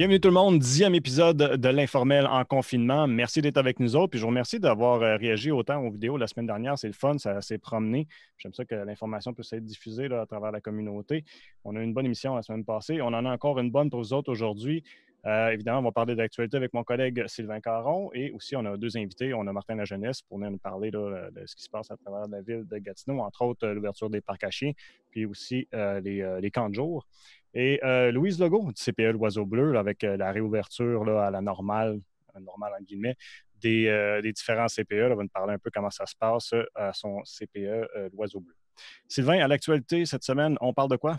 Bienvenue tout le monde, 10e épisode de l'Informel en confinement. Merci d'être avec nous autres. Puis je vous remercie d'avoir réagi autant aux vidéos la semaine dernière. C'est le fun, ça s'est promené. J'aime ça que l'information puisse être diffusée là, à travers la communauté. On a eu une bonne émission la semaine passée. On en a encore une bonne pour vous autres aujourd'hui. Évidemment, on va parler d'actualité avec mon collègue Sylvain Caron et aussi on a deux invités. On a Martin Lajeunesse pour venir nous parler là, de ce qui se passe à travers la ville de Gatineau, entre autres l'ouverture des parcs à chiens, puis aussi les camps de jour. Et Louise Legault du CPE L'Oiseau Bleu, là, avec la réouverture là, à la normale en guillemets, des différents CPE, là, va nous parler un peu comment ça se passe à son CPE L'Oiseau Bleu. Sylvain, à l'actualité, cette semaine, on parle de quoi?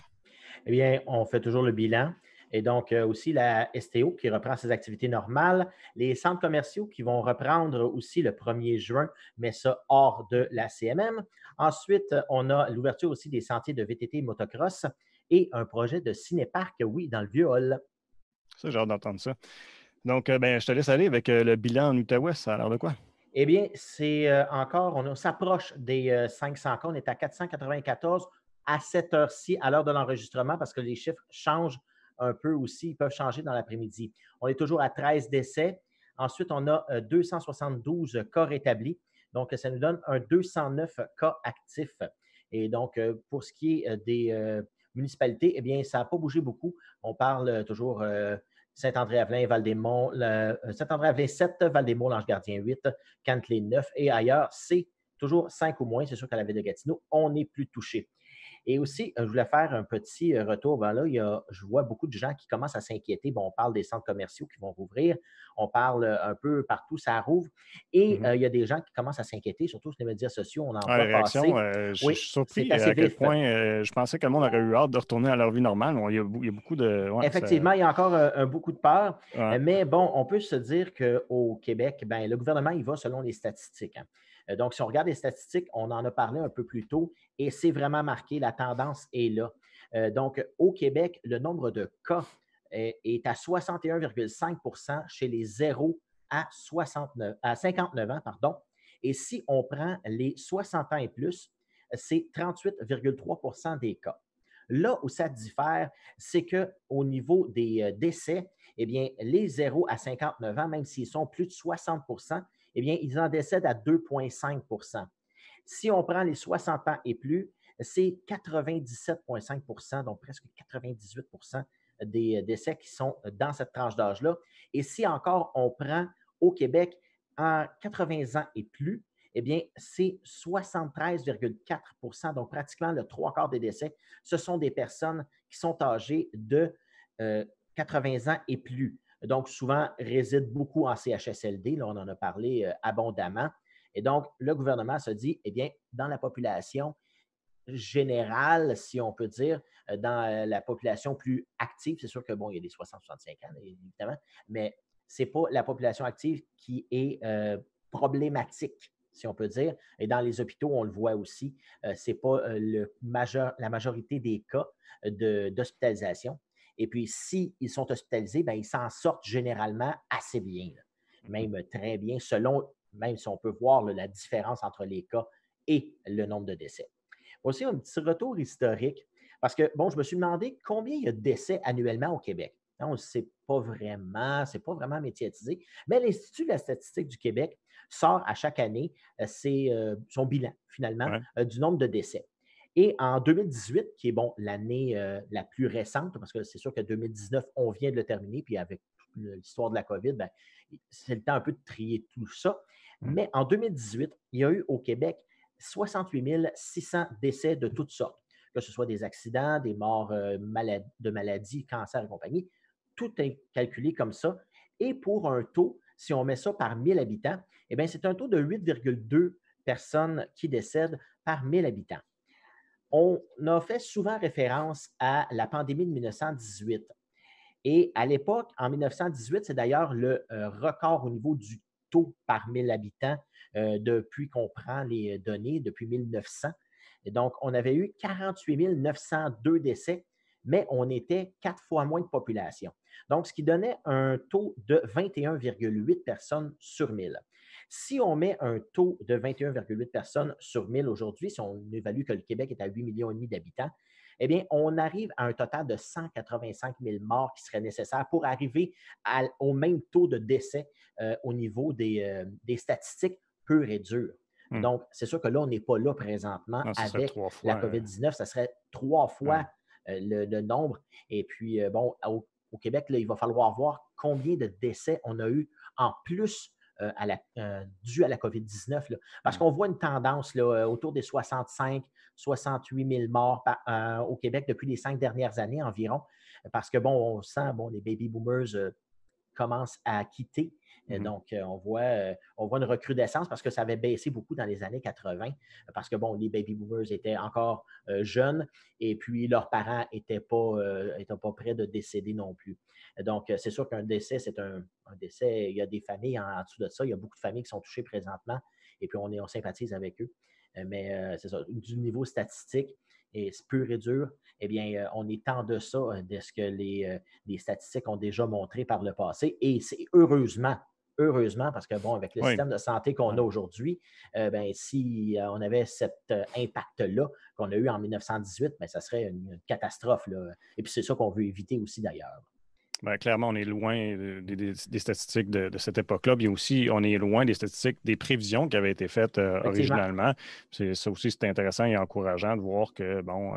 Eh bien, on fait toujours le bilan. Et donc, aussi la STO qui reprend ses activités normales, les centres commerciaux qui vont reprendre aussi le 1er juin, mais ça hors de la CMM. Ensuite, on a l'ouverture aussi des sentiers de VTT et motocross et un projet de cinéparc, oui, dans le Vieux-Hall. Ça, j'ai hâte d'entendre ça. Donc, ben, je te laisse aller avec le bilan en Outaouais. Ça a l'air de quoi? Eh bien, c'est encore, on s'approche des 500 cas. On est à 494 à cette heure-ci, à l'heure de l'enregistrement, parce que les chiffres changent un peu aussi. Ils peuvent changer dans l'après-midi. On est toujours à 13 décès. Ensuite, on a 272 cas rétablis. Donc, ça nous donne un 209 cas actifs. Et donc, pour ce qui est des municipalités, eh bien, ça n'a pas bougé beaucoup. On parle toujours Saint-André-Avelin, Val-des-Monts, Saint-André-Avelin 7, Val-des-Monts, l'Ange-Gardien 8, Cantley 9 et ailleurs, c'est toujours 5 ou moins. C'est sûr qu'à la ville de Gatineau, on n'est plus touché. Et aussi, je voulais faire un petit retour. Ben là, je vois beaucoup de gens qui commencent à s'inquiéter. Bon, on parle des centres commerciaux qui vont rouvrir. On parle un peu partout, ça rouvre. Et Mhm. il y a des gens qui commencent à s'inquiéter, surtout sur les médias sociaux. On en Ah, les voit réactions, passer. je Oui, suis c'est surpris assez à quel vif. point je pensais que le monde aurait eu hâte de retourner à leur vie normale. Il y a beaucoup de. Ouais, Effectivement, il y a encore beaucoup de peur, ouais. mais bon, on peut se dire qu'au Québec, ben, le gouvernement, il va selon les statistiques, hein. Donc, si on regarde les statistiques, on en a parlé un peu plus tôt et c'est vraiment marqué, la tendance est là. Donc, au Québec, le nombre de cas est à 61,5 chez les 0 à 59 ans, pardon. Et si on prend les 60 ans et plus, c'est 38,3 des cas. Là où ça diffère, c'est qu'au niveau des décès, eh bien, les 0 à 59 ans, même s'ils sont plus de 60 eh bien, ils en décèdent à 2,5. Si on prend les 60 ans et plus, c'est 97,5 donc presque 98 des décès qui sont dans cette tranche d'âge-là. Et si encore on prend au Québec en 80 ans et plus, eh bien, c'est 73,4 donc pratiquement le trois quarts des décès. Ce sont des personnes qui sont âgées de 80 ans et plus. Donc, souvent, résident beaucoup en CHSLD. Là, on en a parlé abondamment. Et donc, le gouvernement se dit, eh bien, dans la population générale, si on peut dire, dans la population plus active, c'est sûr que, bon, il y a des 60-65 ans, évidemment, mais ce n'est pas la population active qui est problématique, si on peut dire. Et dans les hôpitaux, on le voit aussi, ce n'est pas la majorité des cas d'hospitalisation. Et puis, s'ils sont hospitalisés, bien, ils s'en sortent généralement assez bien, là. Même très bien, selon, même si on peut voir là, la différence entre les cas et le nombre de décès. Aussi, un petit retour historique, parce que, bon, je me suis demandé combien il y a de décès annuellement au Québec. On ne sait pas vraiment, c'est pas vraiment médiatisé, mais l'Institut de la statistique du Québec sort à chaque année son bilan, finalement, Ouais. du nombre de décès. Et en 2018, qui est bon l'année la plus récente, parce que c'est sûr que 2019, on vient de le terminer, puis avec l'histoire de la COVID, ben, c'est le temps un peu de trier tout ça. Mm. Mais en 2018, il y a eu au Québec 68 600 décès de toutes sortes, que ce soit des accidents, des morts de maladies, cancer et compagnie. Tout est calculé comme ça. Et pour un taux, si on met ça par 1000 habitants, eh bien, c'est un taux de 8,2 personnes qui décèdent par 1000 habitants. On a fait souvent référence à la pandémie de 1918. Et à l'époque, en 1918, c'est d'ailleurs le record au niveau du taux par 1000 habitants depuis qu'on prend les données, depuis 1900. Et donc, on avait eu 48 902 décès, mais on était 4 fois moins de population. Donc, ce qui donnait un taux de 21,8 personnes sur 1000. Si on met un taux de 21,8 personnes sur 1000 aujourd'hui, si on évalue que le Québec est à 8,5 millions d'habitants, eh bien, on arrive à un total de 185 000 morts qui seraient nécessaires pour arriver au même taux de décès au niveau des statistiques pures et dures. Hmm. Donc, c'est sûr que là, on n'est pas là présentement Non, ça serait avec 3 la fois. COVID-19. Ça serait 3 fois Ouais. le nombre. Et puis, bon, au Québec, là, il va falloir voir combien de décès on a eu en plus dû à la COVID-19. Là. Parce qu'on voit une tendance là, autour des 65-68 000 morts au Québec depuis les 5 dernières années environ. Parce que, bon, on sent, bon, les baby boomers commencent à quitter. Donc, on voit une recrudescence parce que ça avait baissé beaucoup dans les années 80 parce que, bon, les baby boomers étaient encore jeunes et puis leurs parents n'étaient pas prêts de décéder non plus. Donc, c'est sûr qu'un décès, c'est un décès. Il y a des familles en dessous de ça. Il y a beaucoup de familles qui sont touchées présentement et puis on sympathise avec eux. Mais c'est ça, du niveau statistique, et c'est pur et dur, eh bien, on est en deçà de ce que les statistiques ont déjà montré par le passé. Et c'est heureusement, parce que, bon, avec le Oui. système de santé qu'on a aujourd'hui, ben, si on avait cet impact-là qu'on a eu en 1918, ben, ça serait une catastrophe. Là. Et puis, c'est ça qu'on veut éviter aussi, d'ailleurs. Ben, clairement, on est loin des statistiques de cette époque-là. Puis aussi, on est loin des statistiques des prévisions qui avaient été faites Effectivement. originalement. Ça aussi, c'est intéressant et encourageant de voir que, bon,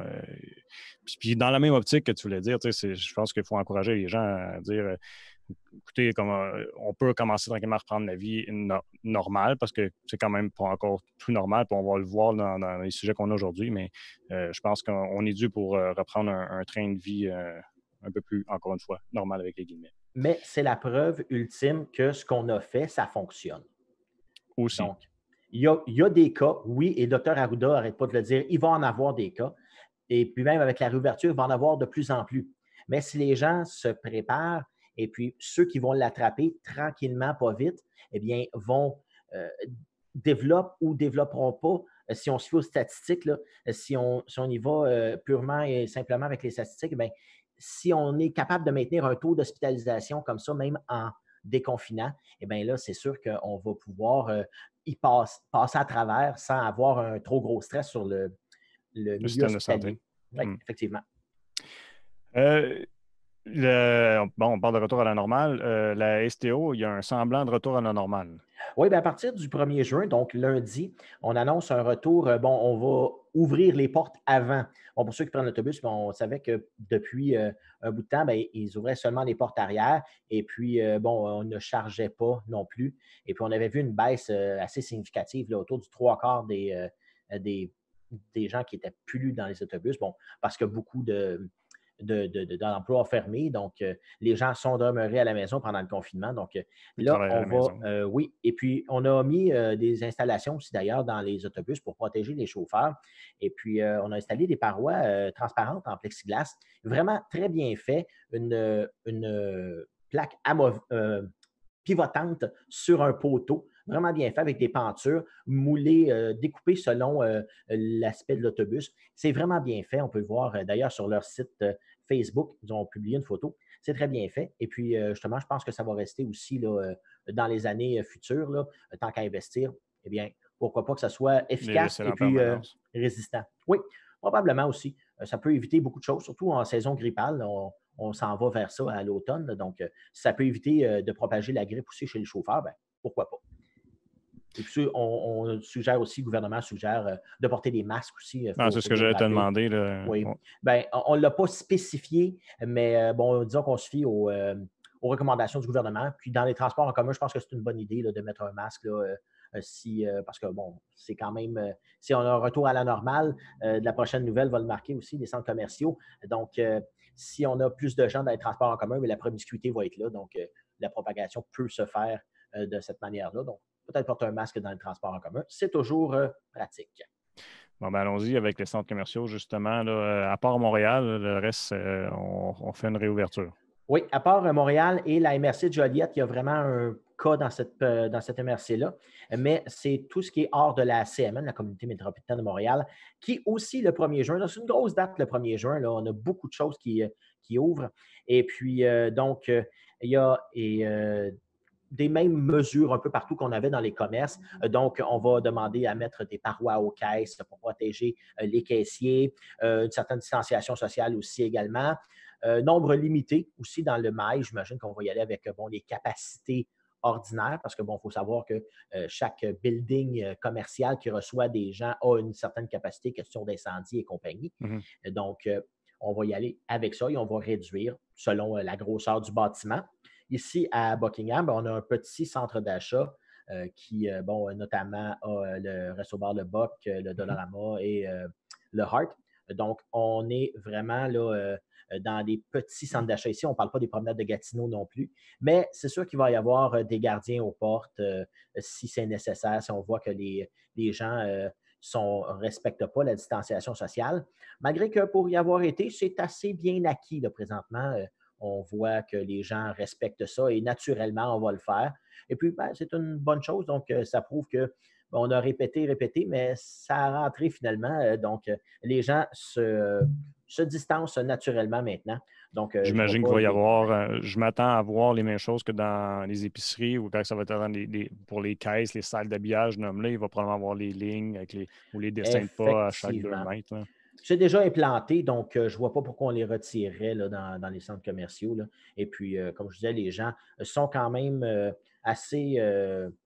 puis dans la même optique que tu voulais dire, je pense qu'il faut encourager les gens à dire, écoutez, on peut commencer tranquillement à reprendre la vie normale parce que c'est quand même pas encore tout normal, puis on va le voir dans les sujets qu'on a aujourd'hui, mais je pense qu'on est dû pour reprendre un train de vie un peu plus, encore une fois, normal avec les guillemets. Mais c'est la preuve ultime que ce qu'on a fait, ça fonctionne. Aussi. Donc, il y a des cas, oui, et le Dr Arruda n'arrête pas de le dire, il va en avoir des cas. Et puis même avec la réouverture, il va en avoir de plus en plus. Mais si les gens se préparent, et puis ceux qui vont l'attraper tranquillement, pas vite, eh bien, vont développer ou développeront pas, si on se fie aux statistiques, là, si on y va purement et simplement avec les statistiques, eh bien, si on est capable de maintenir un taux d'hospitalisation comme ça, même en déconfinant, eh bien là, c'est sûr qu'on va pouvoir passer à travers sans avoir un trop gros stress sur le Le milieu système de santé. hospitalier. Oui, effectivement. Bon, on parle de retour à la normale. La STO, il y a un semblant de retour à la normale. Oui, bien, à partir du 1er juin, donc lundi, on annonce un retour. Bon, on va ouvrir les portes avant. Bon, pour ceux qui prennent l'autobus, on savait que depuis un bout de temps, bien, ils ouvraient seulement les portes arrière. Et puis, bon, on ne chargeait pas non plus. Et puis, on avait vu une baisse assez significative, là, autour du 3/4 des gens qui étaient plus dans les autobus. Bon, parce que beaucoup d'emplois fermés. Donc, les gens sont demeurés à la maison pendant le confinement. Donc, Ils là, travaillent à on la maison. va, oui. Et puis, on a mis des installations aussi d'ailleurs dans les autobus pour protéger les chauffeurs. Et puis, on a installé des parois transparentes en plexiglas. Vraiment très bien fait. Une plaque pivotante sur un poteau, vraiment bien fait avec des pentures moulées, découpées selon l'aspect de l'autobus. C'est vraiment bien fait. On peut le voir d'ailleurs sur leur site Facebook. Ils ont publié une photo. C'est très bien fait. Et puis, justement, je pense que ça va rester aussi là, dans les années futures, là, tant qu'à investir. Eh bien, pourquoi pas que ça soit Les efficace laisser et en puis permanence. résistant. Oui, probablement aussi. Ça peut éviter beaucoup de choses, surtout en saison grippale. On s'en va vers ça à l'automne. Donc, si ça peut éviter de propager la grippe aussi chez les chauffeurs, ben, pourquoi pas? Et puis, on suggère aussi, le gouvernement suggère de porter des masques aussi. Il Non, c'est faut, ce faut que se j'allais te rappeler. demander. Là. Oui. Bien, on ne l'a pas spécifié, mais bon, disons qu'on se fie aux recommandations du gouvernement. Puis, dans les transports en commun, je pense que c'est une bonne idée là, de mettre un masque. Là, parce que, bon, c'est quand même, si on a un retour à la normale, la prochaine nouvelle va le marquer aussi, les centres commerciaux. Donc, si on a plus de gens dans les transports en commun, mais la promiscuité va être là. Donc, la propagation peut se faire de cette manière-là. Donc, peut-être porter un masque dans les transports en commun. C'est toujours pratique. Bon, ben, allons-y avec les centres commerciaux, justement. Là, à part Montréal, le reste, on fait une réouverture. Oui, à part Montréal et la MRC de Joliette, il y a vraiment un cas dans cette MRC-là, mais c'est tout ce qui est hors de la CMN, la Communauté métropolitaine de Montréal, qui aussi le 1er juin, c'est une grosse date le 1er juin, là, on a beaucoup de choses qui ouvrent. Et puis, donc, il y a des mêmes mesures un peu partout qu'on avait dans les commerces. Donc, on va demander à mettre des parois aux caisses pour protéger les caissiers, une certaine distanciation sociale aussi également. Nombre limité aussi dans le mail. J'imagine qu'on va y aller avec les capacités ordinaires parce que, il faut savoir que chaque building commercial qui reçoit des gens a une certaine capacité, question d'incendie et compagnie. Donc, on va y aller avec ça et on va réduire selon la grosseur du bâtiment. Ici, à Buckingham, on a un petit centre d'achat qui, notamment, a le Resto-Bar Le Boc, le Dollarama et le Hart. Donc, on est vraiment là, dans des petits centres d'achat ici. On ne parle pas des promenades de Gatineau non plus, mais c'est sûr qu'il va y avoir des gardiens aux portes si c'est nécessaire, si on voit que les gens ne respectent pas la distanciation sociale. Malgré que pour y avoir été, c'est assez bien acquis là, présentement. On voit que les gens respectent ça et naturellement, on va le faire. Et puis, c'est une bonne chose. Donc, ça prouve que on a répété, mais ça a rentré finalement. Donc, les gens se distancent naturellement maintenant. Donc, je ne vois J'imagine qu'il pas va y de avoir, problème. je m'attends à voir les mêmes choses que dans les épiceries ou quand ça va être dans pour les caisses, les salles d'habillage, nomme-là, il va probablement avoir les lignes avec ou les dessins de pas à chaque 2 Effectivement. mètres. Là. C'est déjà implanté, donc je ne vois pas pourquoi on les retirerait là, dans les centres commerciaux. Là. Et puis, comme je disais, les gens sont quand même assez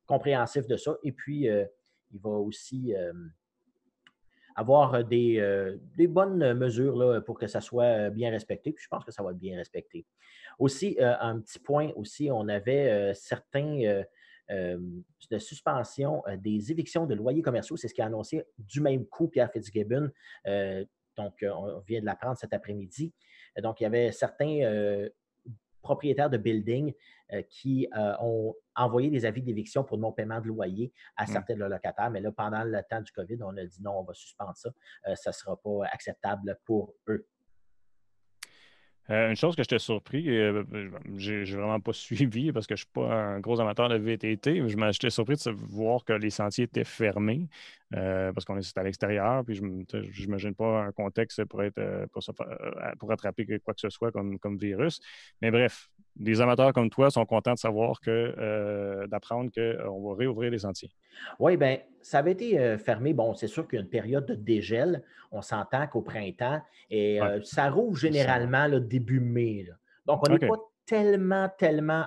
compréhensifs de ça. Et puis, il va aussi avoir des bonnes mesures là, pour que ça soit bien respecté. Puis, je pense que ça va être bien respecté. Aussi, un petit point aussi, on avait certains euh, de suspension des évictions de loyers commerciaux. C'est ce qui a annoncé du même coup Pierre Fitzgibbon. Donc, on vient de l'apprendre cet après-midi. Donc, il y avait certains propriétaires de buildings qui ont envoyé des avis d'éviction pour non-paiement de loyer à certains de leurs locataires. Mais là, pendant le temps du COVID, on a dit non, on va suspendre ça. Ça ne sera pas acceptable pour eux. Une chose que j'étais surpris, j'ai vraiment pas suivi parce que je ne suis pas un gros amateur de VTT, mais j'étais surpris de voir que les sentiers étaient fermés parce qu'on est à l'extérieur, puis je n'imagine pas un contexte pour être pour attraper quoi que ce soit comme virus. Mais bref, des amateurs comme toi sont contents de savoir d'apprendre qu'on va réouvrir les sentiers. Oui, bien, ça avait été fermé. Bon, c'est sûr qu'il y a une période de dégel. On s'entend qu'au printemps, et Ouais, ça rouvre décembre. généralement là, début mai. Là. Donc, on n'est pas OK. tellement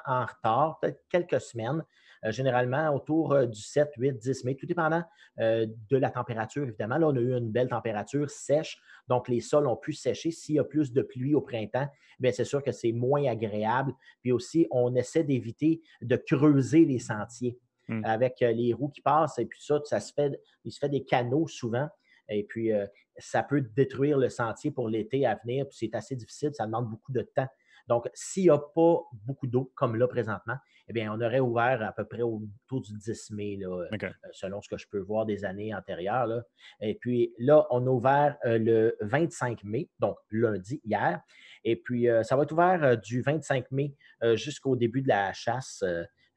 en retard, peut-être quelques semaines, généralement autour du 7, 8, 10 mai, tout dépendant de la température, évidemment. Là, on a eu une belle température sèche, donc les sols ont pu sécher. S'il y a plus de pluie au printemps, bien, c'est sûr que c'est moins agréable. Puis aussi, on essaie d'éviter de creuser les sentiers Hmm. avec les roues qui passent et puis il se fait des canaux souvent. Et puis, ça peut détruire le sentier pour l'été à venir. Puis c'est assez difficile, ça demande beaucoup de temps. Donc, s'il n'y a pas beaucoup d'eau, comme là présentement, eh bien, on aurait ouvert à peu près autour du 10 mai, là, OK. selon ce que je peux voir des années antérieures. Là. Et puis là, on a ouvert le 25 mai, donc lundi, hier. Et puis, ça va être ouvert du 25 mai jusqu'au début de la chasse.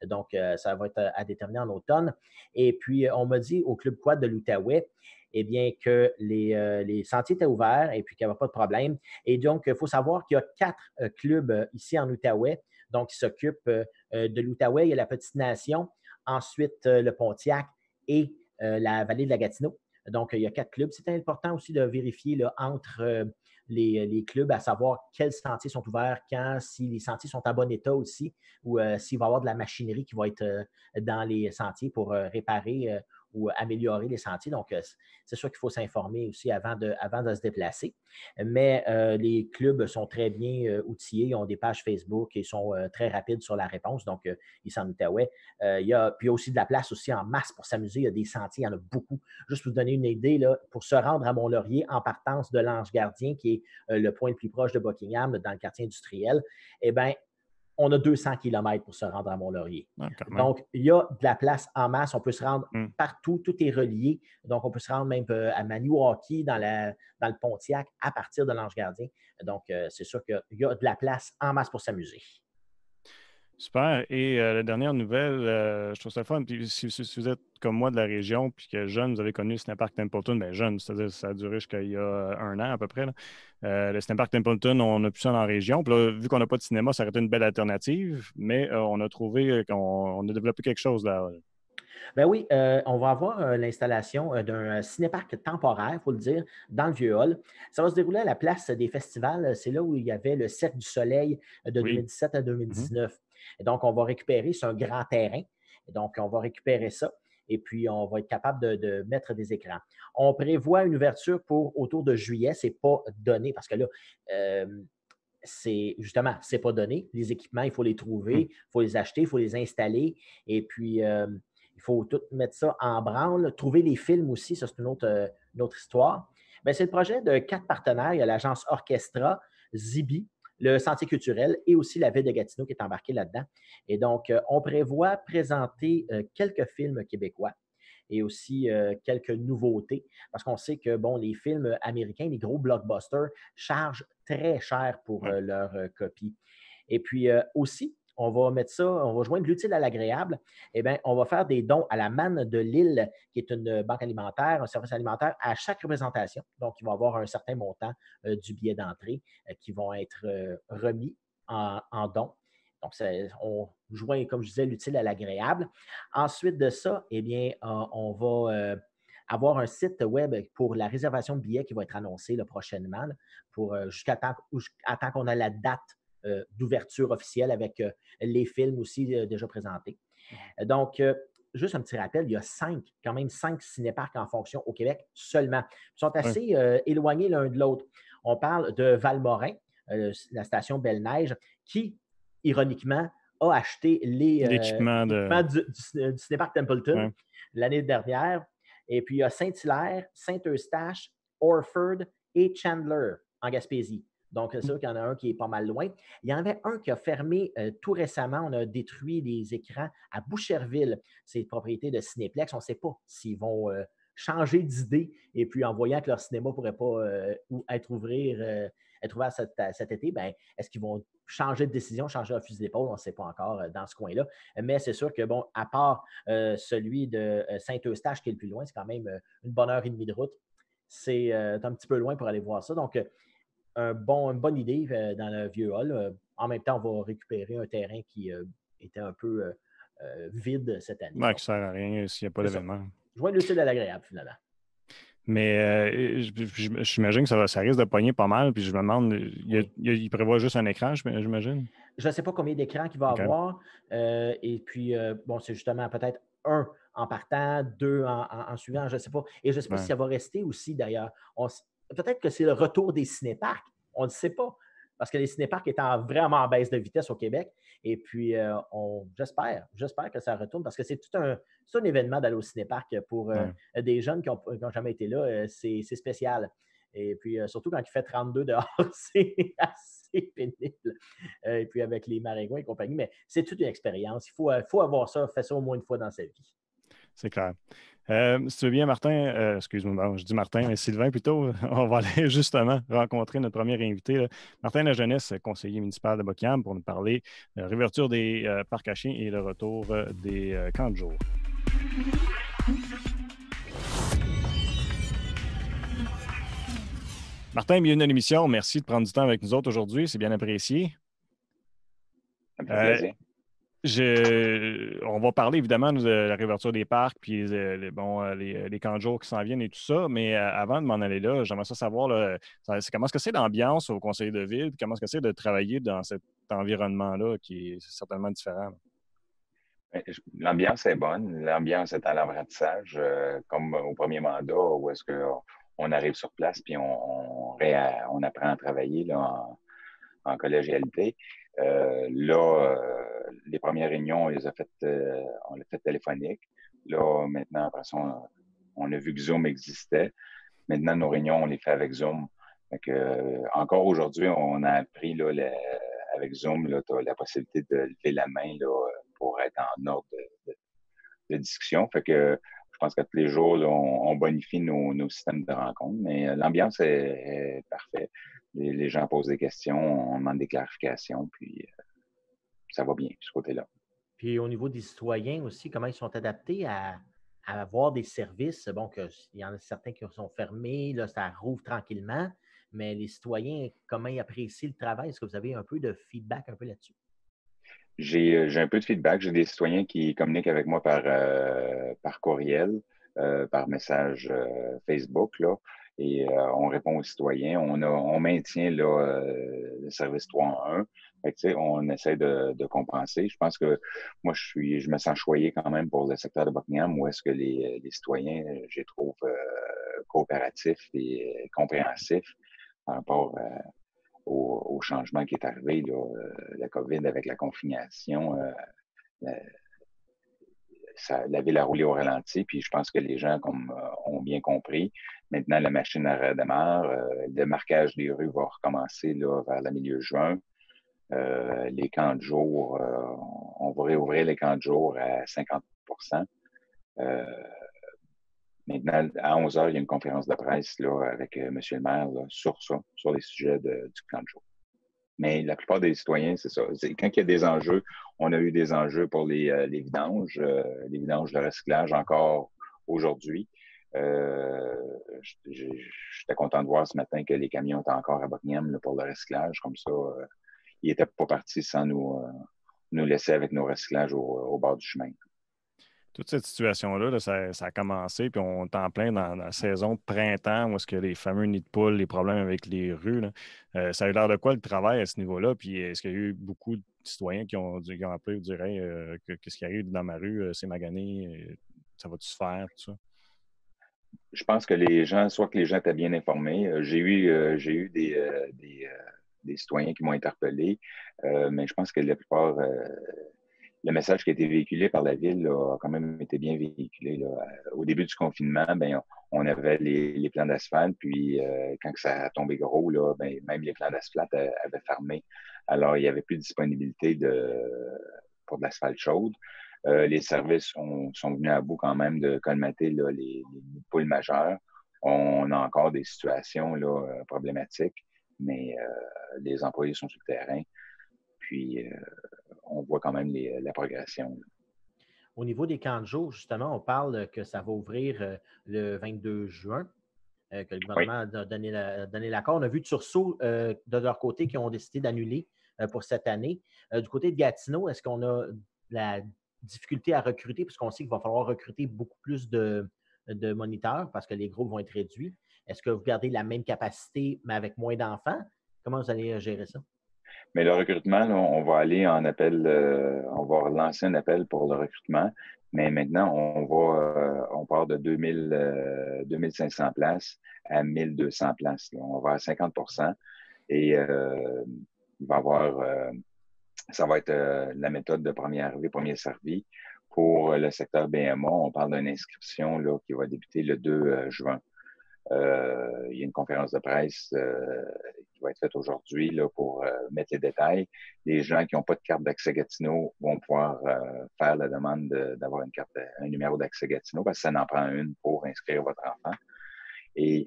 Donc, ça va être à déterminer en automne. Et puis, on m'a dit au Club Quad de l'Outaouais, eh bien, que les sentiers étaient ouverts et puis qu'il n'y avait pas de problème. Et donc, il faut savoir qu'il y a 4 clubs ici en Outaouais, donc qui s'occupent de l'Outaouais. Il y a la Petite Nation, ensuite le Pontiac et la vallée de la Gatineau. Donc, il y a 4 clubs. C'est important aussi de vérifier là, entre les clubs, à savoir quels sentiers sont ouverts, quand, si les sentiers sont en bon état aussi, ou s'il va y avoir de la machinerie qui va être dans les sentiers pour réparer ou améliorer les sentiers. Donc, c'est sûr qu'il faut s'informer aussi avant de se déplacer. Mais les clubs sont très bien outillés, ils ont des pages Facebook et sont très rapides sur la réponse. Donc, ici en Outaouais, il y a aussi de la place aussi en masse pour s'amuser. Il y a des sentiers, il y en a beaucoup. Juste pour vous donner une idée, là, pour se rendre à Mont-Laurier en partance de l'Ange Gardien, qui est le point le plus proche de Buckingham, dans le quartier industriel, eh bien, on a 200 kilomètres pour se rendre à Mont-Laurier. Ah, quand même. Donc, il y a de la place en masse. On peut se rendre Hmm. partout. Tout est relié. Donc, on peut se rendre même à Maniwaki, dans le Pontiac, à partir de l'Ange Gardien. Donc, c'est sûr qu'il y a de la place en masse pour s'amuser. Super. Et la dernière nouvelle, je trouve ça le fun. Puis si vous êtes comme moi de la région, puis que jeune, vous avez connu le Cinéparc Templeton, bien jeune, c'est-à-dire ça a duré jusqu'à il y a un an à peu près, là. Le Cinéparc Templeton, on n'a plus ça dans la région. Puis là, vu qu'on n'a pas de cinéma, ça aurait été une belle alternative, mais on a trouvé qu'on a développé quelque chose là. Ben oui, on va avoir l'installation d'un cinéparc temporaire, il faut le dire, dans le Vieux Hall. Ça va se dérouler à la place des festivals. C'est là où il y avait le Cercle du Soleil de Oui. 2017 à Mhm. 2019. Et donc, on va récupérer, c'est un grand terrain. Et donc, on va récupérer ça et puis on va être capable de mettre des écrans. On prévoit une ouverture pour autour de juillet. Ce n'est pas donné parce que là, euh, c'est justement, c'est pas donné. Les équipements, il faut les trouver, il faut les acheter, il faut les installer. Et puis, il faut tout mettre ça en branle. Trouver les films aussi, ça, c'est une autre histoire. Bien, c'est le projet de 4 partenaires. Il y a l'agence Orchestra, Zibi, le Sentier culturel et aussi la Ville de Gatineau qui est embarquée là-dedans. Et donc, on prévoit présenter quelques films québécois et aussi quelques nouveautés. Parce qu'on sait que bon, les films américains, les gros blockbusters, chargent très cher pour Ouais. leurs copies. Et puis aussi, on va mettre ça, on va joindre l'utile à l'agréable. Eh bien, on va faire des dons à la Manne de Lille, qui est une banque alimentaire, un service alimentaire, à chaque représentation. Donc, il va y avoir un certain montant du billet d'entrée qui vont être remis en dons. Donc, on joint, comme je disais, l'utile à l'agréable. Ensuite de ça, eh bien, on va avoir un site web pour la réservation de billets qui va être annoncé là, prochainement pour jusqu'à temps qu'on a la date d'ouverture officielle avec les films aussi déjà présentés. Donc, juste un petit rappel, il y a quand même cinq cinéparcs en fonction au Québec seulement. Ils sont Ouais. assez éloignés l'un de l'autre. On parle de Valmorin, la station Belle-Neige, qui, ironiquement, a acheté L'équipement de. l'équipement du cinéparc Templeton Ouais. l'année dernière. Et puis, il y a Saint-Hilaire, Saint-Eustache, Orford et Chandler en Gaspésie. Donc, c'est sûr qu'il y en a un qui est pas mal loin. Il y en avait un qui a fermé tout récemment. On a détruit les écrans à Boucherville. C'est une propriété de Cinéplex. On ne sait pas s'ils vont changer d'idée et puis en voyant que leur cinéma ne pourrait pas être ouvert cet été, ben, est-ce qu'ils vont changer de décision, changer leur fusil d'épaule? On ne sait pas encore dans ce coin-là. Mais c'est sûr que, bon, à part celui de Saint-Eustache qui est le plus loin, c'est quand même une bonne heure et demie de route. C'est un petit peu loin pour aller voir ça. Donc, une bonne idée dans le vieux hall. En même temps, on va récupérer un terrain qui était un peu vide cette année. Ouais, Donc, qui sert à rien s'il n'y a pas c'est ça. d'événement. Joindre l'utile à l'agréable, finalement. Mais j'imagine que ça risque de pogner pas mal. Puis je me demande, Oui. il prévoit juste un écran, j'imagine. Je ne sais pas combien d'écrans il va OK. avoir. Et puis, bon, c'est justement peut-être un en partant, deux en suivant, je ne sais pas. Et je ne sais pas si Ouais. ça va rester aussi, d'ailleurs. Peut-être que c'est le retour des cinéparcs. On ne sait pas. Parce que les cinéparcs étaient vraiment en baisse de vitesse au Québec. Et puis, j'espère que ça retourne parce que c'est un événement d'aller au cinéparc pour Ouais. des jeunes qui n'ont jamais été là. C'est spécial. Et puis, surtout quand il fait 32 dehors, c'est assez pénible. Et puis avec les maringouins et compagnie. Mais c'est toute une expérience. Il faut avoir ça, faire ça au moins une fois dans sa vie. C'est clair. Si tu veux bien, Martin, excuse-moi, bon, je dis Martin, mais Sylvain plutôt, on va aller justement rencontrer notre premier invité, là. Martin La Jeunesse, conseiller municipal de Buckingham, pour nous parler de la réouverture des parcs à chiens et le retour des camps de jour. Martin, bienvenue à l'émission. Merci de prendre du temps avec nous autres aujourd'hui. C'est bien apprécié. Ça me fait Euh, plaisir. On va parler évidemment de la réouverture des parcs puis les camps de jour qui s'en viennent et tout ça, mais avant de m'en aller là, j'aimerais ça savoir là, comment est-ce que c'est l'ambiance au conseil de ville, puis comment est-ce que c'est de travailler dans cet environnement-là qui est certainement différent. L'ambiance est bonne. L'ambiance est à l'apprentissage, comme au premier mandat où est-ce qu'on arrive sur place puis on apprend à travailler là, en collégialité. Les premières réunions, on l'a fait téléphonique. Là, maintenant, après ça, on a vu que Zoom existait. Maintenant, nos réunions, on les fait avec Zoom. Donc, encore aujourd'hui, on a appris là, avec Zoom, tu as la possibilité de lever la main là, pour être en ordre de discussion. Fait que je pense que tous les jours, là, on bonifie nos systèmes de rencontre, mais l'ambiance est parfaite. Les gens posent des questions, on demande des clarifications, puis ça va bien de ce côté-là. Puis au niveau des citoyens aussi, comment ils sont adaptés à avoir des services? Bon, il y en a certains qui sont fermés, là, ça rouvre tranquillement, mais les citoyens, comment ils apprécient le travail? Est-ce que vous avez un peu de feedback un peu là-dessus? J'ai un peu de feedback. J'ai des citoyens qui communiquent avec moi par courriel, par message Facebook, là, et on répond aux citoyens. On maintient là, le service 3 en 1. Fait que, tu sais, on essaie de compenser. Je pense que moi, je me sens choyé quand même pour le secteur de Buckingham, où est-ce que les citoyens, je les trouve coopératifs et compréhensifs par rapport au changement qui est arrivé, là, la COVID avec la confination, la, la ville a roulé au ralenti, puis je pense que les gens ont bien compris. Maintenant, la machine redémarre. Le marquage des rues va recommencer là, vers le milieu juin. Les camps de jour, on va réouvrir les camps de jour à 50 Maintenant, à 11 heures, il y a une conférence de presse là, avec M. le maire là, sur ça, sur les sujets du camp de jour. Mais la plupart des citoyens, c'est ça. Quand il y a des enjeux, on a eu des enjeux pour les vidanges de recyclage encore aujourd'hui. J'étais content de voir ce matin que les camions étaient encore à Buckingham là, pour le recyclage. Comme ça, ils n'étaient pas partis sans nous laisser avec nos recyclages au bord du chemin. Toute cette situation-là, là, ça a commencé, puis on est en plein dans la saison printemps, où est-ce que les fameux nids de poules, les problèmes avec les rues, là, ça a eu l'air de quoi le travail à ce niveau-là? Puis est-ce qu'il y a eu beaucoup de citoyens qui ont appelé et dire hey, qu'est-ce qui arrive dans ma rue, c'est magané, ça va-tu se faire, tout ça? Je pense que soit que les gens étaient bien informés. J'ai eu des citoyens qui m'ont interpellé, mais je pense que la plupart le message qui a été véhiculé par la ville là, a quand même été bien véhiculé. Là. Au début du confinement, ben, on avait les plans d'asphalte, puis quand ça a tombé gros, là, ben, même les plans d'asphalte avaient fermé. Alors, il n'y avait plus de disponibilité pour de l'asphalte chaude. Les services sont venus à bout quand même de colmater là, les poules majeures. On a encore des situations là, problématiques, mais les employés sont sur le terrain. Puis, on voit quand même la progression. Au niveau des camps de jour, justement, on parle que ça va ouvrir le 22 juin, que le Oui. gouvernement a donné l'accord. On a vu de sursaut de leur côté qui ont décidé d'annuler pour cette année. Du côté de Gatineau, est-ce qu'on a la difficulté à recruter, puisqu'on sait qu'il va falloir recruter beaucoup plus de moniteurs parce que les groupes vont être réduits? Est-ce que vous gardez la même capacité, mais avec moins d'enfants? Comment vous allez gérer ça? Mais le recrutement, là, on va aller en appel, on va lancer un appel pour le recrutement. Mais maintenant, on part de 2500 places à 1200 places. Là. On va à 50 et il va y avoir, ça va être la méthode de premier arrivé, premier servi. Pour le secteur BMA, on parle d'une inscription là, qui va débuter le 2 juin. Il y a une conférence de presse qui va être faite aujourd'hui là, pour mettre les détails. Les gens qui n'ont pas de carte d'accès Gatineau vont pouvoir faire la demande d'avoir un numéro d'accès Gatineau parce que ça en prend une pour inscrire votre enfant. Et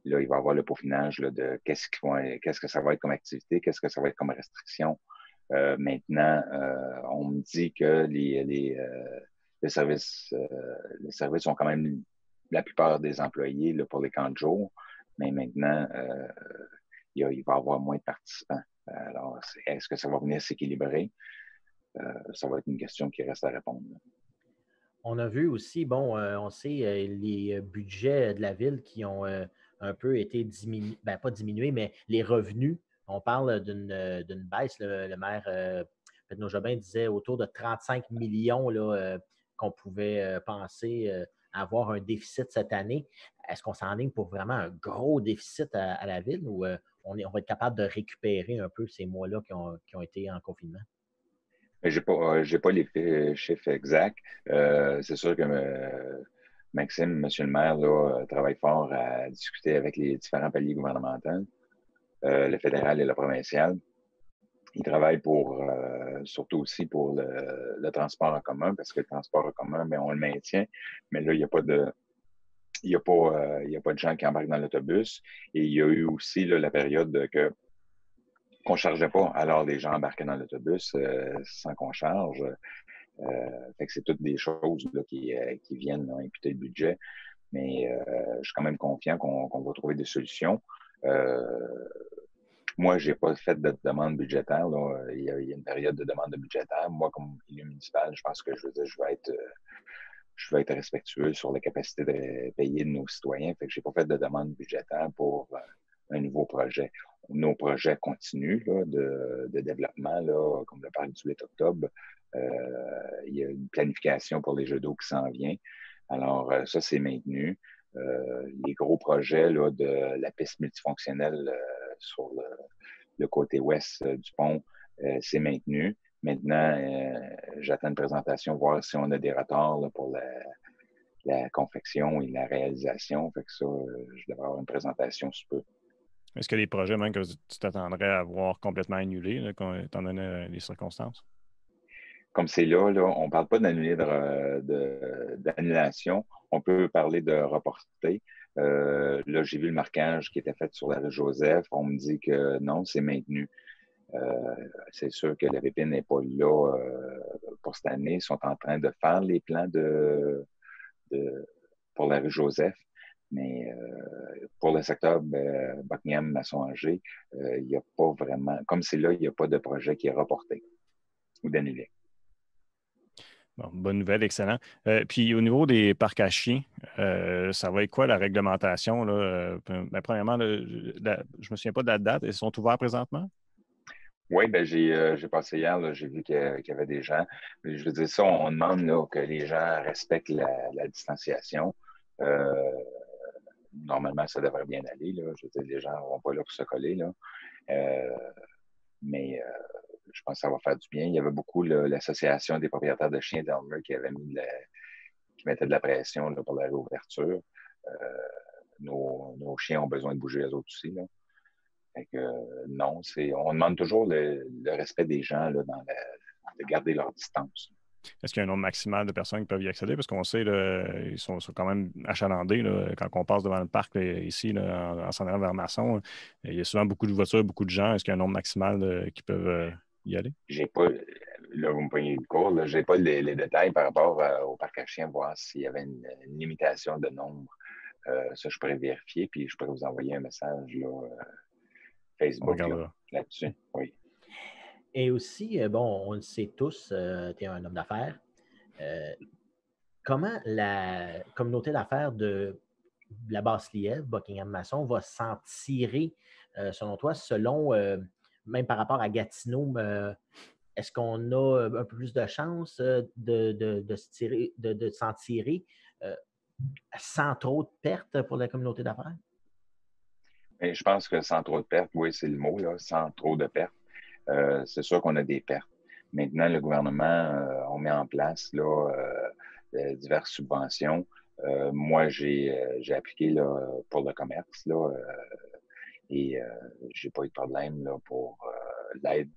là, il va y avoir le peaufinage là, de qu'est-ce que ça va être comme activité, qu'est-ce que ça va être comme restriction. Maintenant, on me dit que les services sont quand même la plupart des employés là, pour les camps de jour, mais maintenant, il va y avoir moins de participants. Alors, est-ce que ça va venir s'équilibrer? Ça va être une question qui reste à répondre. On a vu aussi, bon, on sait les budgets de la ville qui ont un peu été diminués, ben, pas diminués, mais les revenus. On parle d'une baisse. Le maire Petno-Jobin disait autour de 35 millions là, qu'on pouvait penser avoir un déficit cette année. Est-ce qu'on s'enligne pour vraiment un gros déficit à la ville ou on va être capable de récupérer un peu ces mois-là qui ont été en confinement? J'ai pas les chiffres exacts. C'est sûr que Maxime, monsieur le maire, là, travaille fort à discuter avec les différents paliers gouvernementaux, le fédéral et le provincial. Il travaille surtout aussi pour le transport en commun, parce que le transport en commun, mais on le maintient. Mais là, il n'y a pas de gens qui embarquent dans l'autobus. Et il y a eu aussi là, la période que qu'on ne chargeait pas. Alors, les gens embarquaient dans l'autobus sans qu'on charge. Fait que c'est toutes des choses là, qui viennent là, imputer le budget. Mais je suis quand même confiant qu'on va trouver des solutions. Moi, j'ai pas fait de demande budgétaire. Là. Il y a une période de demande budgétaire. Moi, comme élu municipal, je pense que je vais être respectueux sur la capacité de payer de nos citoyens. Fait que j'ai pas fait de demande budgétaire pour un nouveau projet. Nos projets continuent là, de développement, là, comme le parc du 8 octobre. Il y a une planification pour les jeux d'eau qui s'en vient. Alors, ça, c'est maintenu. Les gros projets là, de la piste multifonctionnelle sur le côté ouest du pont, c'est maintenu. Maintenant, j'attends une présentation, voir si on a des retards là, pour la confection et la réalisation. Fait que ça, je devrais avoir une présentation sous peu. Est-ce qu'il y a des projets même que tu t'attendrais à voir complètement annulés, là, étant donné les circonstances? Comme c'est là, on ne parle pas d'annulation. On peut parler de reporter. Là, j'ai vu le marquage qui était fait sur la rue Joseph. On me dit que non, c'est maintenu. C'est sûr que la VP n'est pas là pour cette année. Ils sont en train de faire les plans pour la rue Joseph. Mais pour le secteur Buckingham-Masson-Angers, il n'y a pas vraiment, comme c'est là, il n'y a pas de projet qui est reporté ou d'annulé. Bon, bonne nouvelle, excellent. Puis au niveau des parcs à chiens, ça va être quoi la réglementation? Là? Premièrement, je ne me souviens pas de la date. Ils sont ouverts présentement? Oui, ben j'ai passé hier, là, j'ai vu qu'il y avait des gens. Je veux dire, ça, on demande là, que les gens respectent la distanciation. Normalement, ça devrait bien aller. Là. Je veux dire, les gens ne vont pas là pour se coller. Là. Mais je pense que ça va faire du bien. Il y avait beaucoup l'association des propriétaires de chiens d'Elmer qui mettait de la pression là, pour la réouverture. Nos chiens ont besoin de bouger les autres aussi. Là. Fait que, non, on demande toujours le respect des gens là, de garder leur distance. Est-ce qu'il y a un nombre maximal de personnes qui peuvent y accéder? Parce qu'on sait, là, ils sont quand même achalandés. Là, quand on passe devant le parc là, ici, là, en s'en allant vers Masson, il y a souvent beaucoup de voitures, beaucoup de gens. Est-ce qu'il y a un nombre maximal qui peuvent y aller? J'ai pas, là, vous me pognez le cours, je n'ai pas les détails par rapport au parc à chiens, voir s'il y avait une limitation de nombre. Ça, je pourrais vérifier, puis je pourrais vous envoyer un message là, Facebook là-dessus. Oui. Et aussi, bon, on le sait tous, tu es un homme d'affaires. Comment la communauté d'affaires de la Basse-Lièvre, Buckingham-Masson, va s'en tirer, selon toi, même par rapport à Gatineau, est-ce qu'on a un peu plus de chances de s'en tirer sans trop de pertes pour la communauté d'affaires? Et je pense que sans trop de pertes, oui, c'est le mot, là, sans trop de pertes. C'est sûr qu'on a des pertes. Maintenant, le gouvernement, on met en place là, diverses subventions. Moi, j'ai appliqué là, pour le commerce là, et j'ai pas eu de problème là, pour l'aide.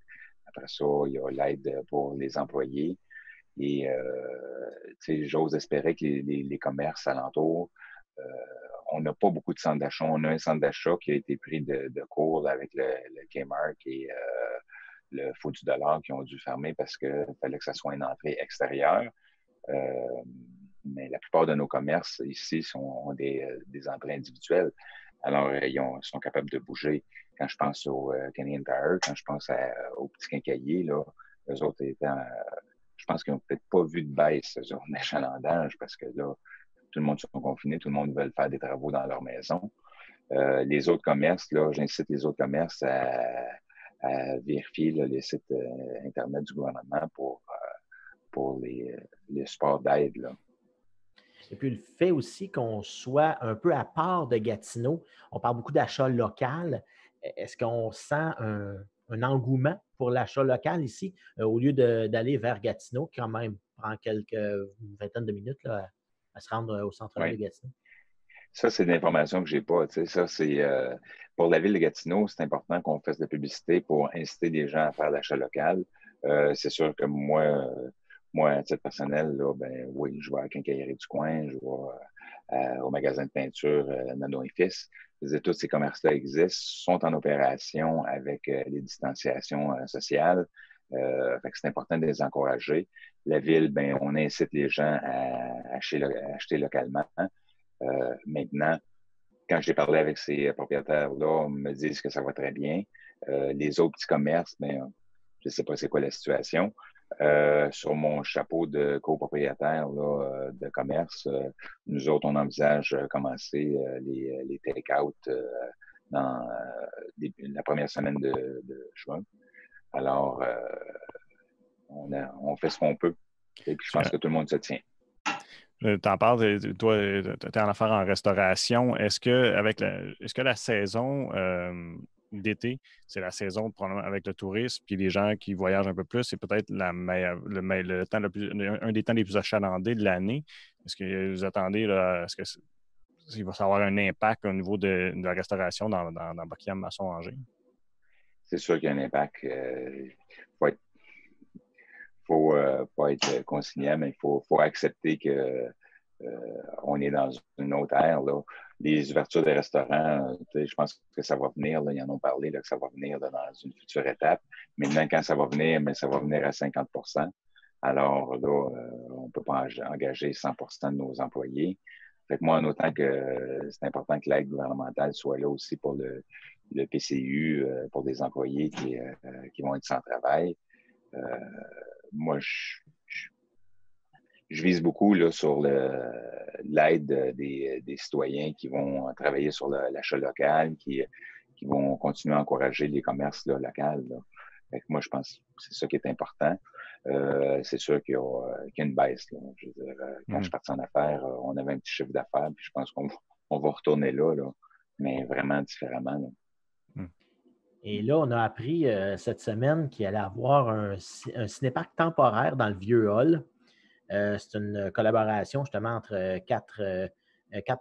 Après ça, il y a l'aide pour les employés. Et j'ose espérer que les commerces alentours, on n'a pas beaucoup de centres d'achat. On a un centre d'achat qui a été pris de court avec le Kmart et le Faux du Dollar qui ont dû fermer parce qu'il fallait que ça soit une entrée extérieure. Mais la plupart de nos commerces ici ont des entrées individuelles. Alors, ils sont capables de bouger. Quand je pense au Canadian Tire, quand je pense aux petits quincailliers, là, eux autres je pense qu'ils n'ont peut-être pas vu de baisse sur l'achalandage parce que là, tout le monde sont confinés, tout le monde veut faire des travaux dans leur maison. Les autres commerces, là, j'incite les autres commerces à vérifier là, les sites Internet du gouvernement pour les supports d'aide. Là. Et puis le fait aussi qu'on soit un peu à part de Gatineau, on parle beaucoup d'achat local. Est-ce qu'on sent un engouement pour l'achat local ici, au lieu d'aller vers Gatineau, qui quand même prend une vingtaine de minutes là, à se rendre au centre-ville de Gatineau? Ça, c'est de l'information que je n'ai pas. Ça, c'est pour la ville de Gatineau, c'est important qu'on fasse de la publicité pour inciter les gens à faire l'achat local. C'est sûr que moi, à titre personnel, là, ben oui, je vais à la quincaillerie du coin, je vais au magasin de peinture Nano et Fils. Tous ces commerces-là existent, sont en opération avec les distanciations sociales. Fait que c'est important de les encourager. La ville, ben, on incite les gens à acheter localement. Maintenant, quand j'ai parlé avec ces propriétaires-là, ils me disent que ça va très bien. Les autres petits commerces, ben, je ne sais pas c'est quoi la situation. Sur mon chapeau de copropriétaire là, de commerce, nous autres, on envisage commencer les take-out dans la première semaine de juin. Alors, on fait ce qu'on peut. Et puis, je pense que tout le monde se tient. T'en parles, toi, tu es en affaires en restauration. Est-ce que la saison d'été, c'est la saison avec le tourisme, puis les gens qui voyagent un peu plus, c'est peut-être le temps un des temps les plus achalandés de l'année? Est-ce que vous attendez, là, il va avoir un impact au niveau de la restauration dans Buckingham, Masson, Angers? C'est sûr qu'il y a un impact. Faut pas être conciliant, mais il faut accepter que on est dans une autre ère. Là. Les ouvertures des restaurants, je pense que ça va venir. Là, ils en ont parlé là, que ça va venir là, dans une future étape. Maintenant, quand ça va venir, mais ça va venir à 50 %. Alors là, on ne peut pas engager 100 % de nos employés. Fait que moi, en autant que c'est important que l'aide gouvernementale soit là aussi pour le PCU, pour des employés qui vont être sans travail. Moi, je vise beaucoup là, sur l'aide des citoyens qui vont travailler sur l'achat local, qui vont continuer à encourager les commerces là, locaux. Là. Fait que moi, je pense que c'est ça qui est important. C'est sûr qu'il y a une baisse. Là. Je veux dire, quand je suis parti en affaires, on avait un petit chiffre d'affaires, puis je pense qu'on va retourner là, mais vraiment différemment. Là. Et là, on a appris cette semaine qu'il allait avoir un cinéparc temporaire dans le vieux hall. C'est une collaboration justement entre quatre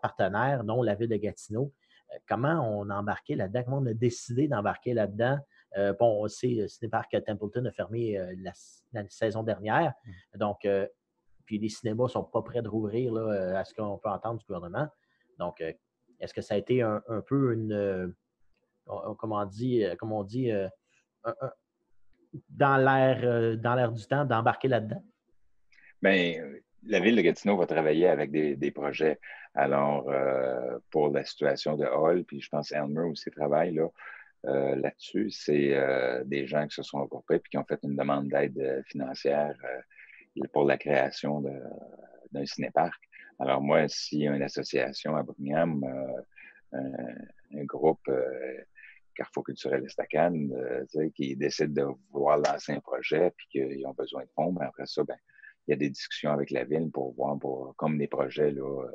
partenaires, dont la ville de Gatineau. Comment on a embarqué là-dedans? Comment on a décidé d'embarquer là-dedans? Bon, on sait, le cinéparc Templeton a fermé la saison dernière. Donc, puis les cinémas ne sont pas prêts de rouvrir là, à ce qu'on peut entendre du gouvernement. Donc, est-ce que ça a été un peu une... comme on dit, dans l'air du temps, d'embarquer là-dedans? Bien, la ville de Gatineau va travailler avec des projets. Alors, pour la situation de Hall, puis je pense Elmer aussi travaille là-dessus, c'est des gens qui se sont regroupés puis qui ont fait une demande d'aide financière pour la création d'un cinéparc. Alors moi, s'il y a une association à Buckingham, un groupe Carrefour culturel Estacane, qui décide de vouloir lancer un projet puis qu'ils ont besoin de fonds, ben après ça, ben, il y a des discussions avec la ville pour voir comme des projets, là,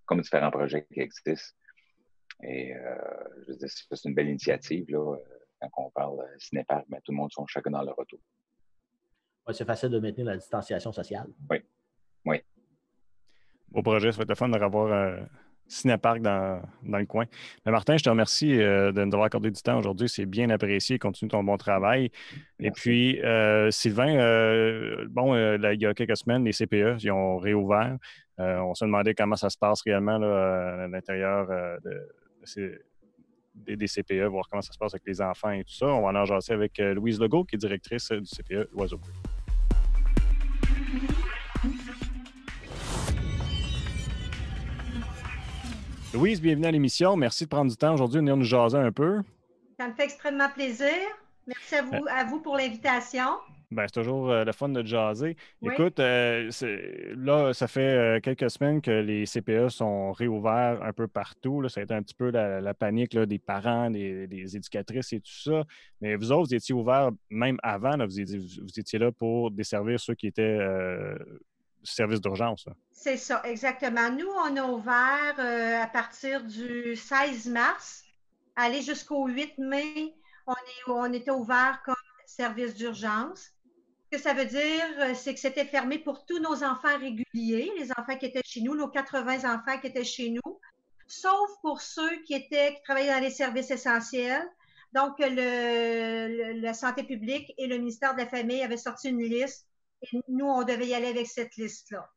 comme différents projets qui existent. Et je veux dire, c'est une belle initiative, là, quand on parle cinéparc, ben, tout le monde sont chacun dans leur auto. Oui, c'est facile de maintenir la distanciation sociale. Oui. Beau projet, ça va être le fun de revoir Cinéparc dans le coin. Mais Martin, je te remercie de nous avoir accordé du temps aujourd'hui. C'est bien apprécié. Continue ton bon travail. Merci. Et puis, Sylvain, il y a quelques semaines, les CPE, ils ont réouvert. On se demandait comment ça se passe réellement là, à l'intérieur des CPE, voir comment ça se passe avec les enfants et tout ça. On va en jaser avec Louise Legault, qui est directrice du CPE L'Oiseau Bleu. Louise, bienvenue à l'émission. Merci de prendre du temps aujourd'hui de venir nous jaser un peu. Ça me fait extrêmement plaisir. Merci à vous pour l'invitation. Ben, c'est toujours le fun de jaser. Oui. Écoute, là, ça fait quelques semaines que les CPE sont réouverts un peu partout. Là. Ça a été un petit peu la panique là, des parents, des éducatrices et tout ça. Mais vous autres, vous étiez ouverts même avant. Là, vous étiez là pour desservir ceux qui étaient service d'urgence. C'est ça, exactement. Nous, on a ouvert à partir du 16 mars, aller jusqu'au 8 mai, on était ouvert comme service d'urgence. Ce que ça veut dire, c'est que c'était fermé pour tous nos enfants réguliers, les enfants qui étaient chez nous, nos 80 enfants qui étaient chez nous, sauf pour ceux qui travaillaient dans les services essentiels. Donc, la santé publique et le ministère de la Famille avaient sorti une liste et nous, on devait y aller avec cette liste-là.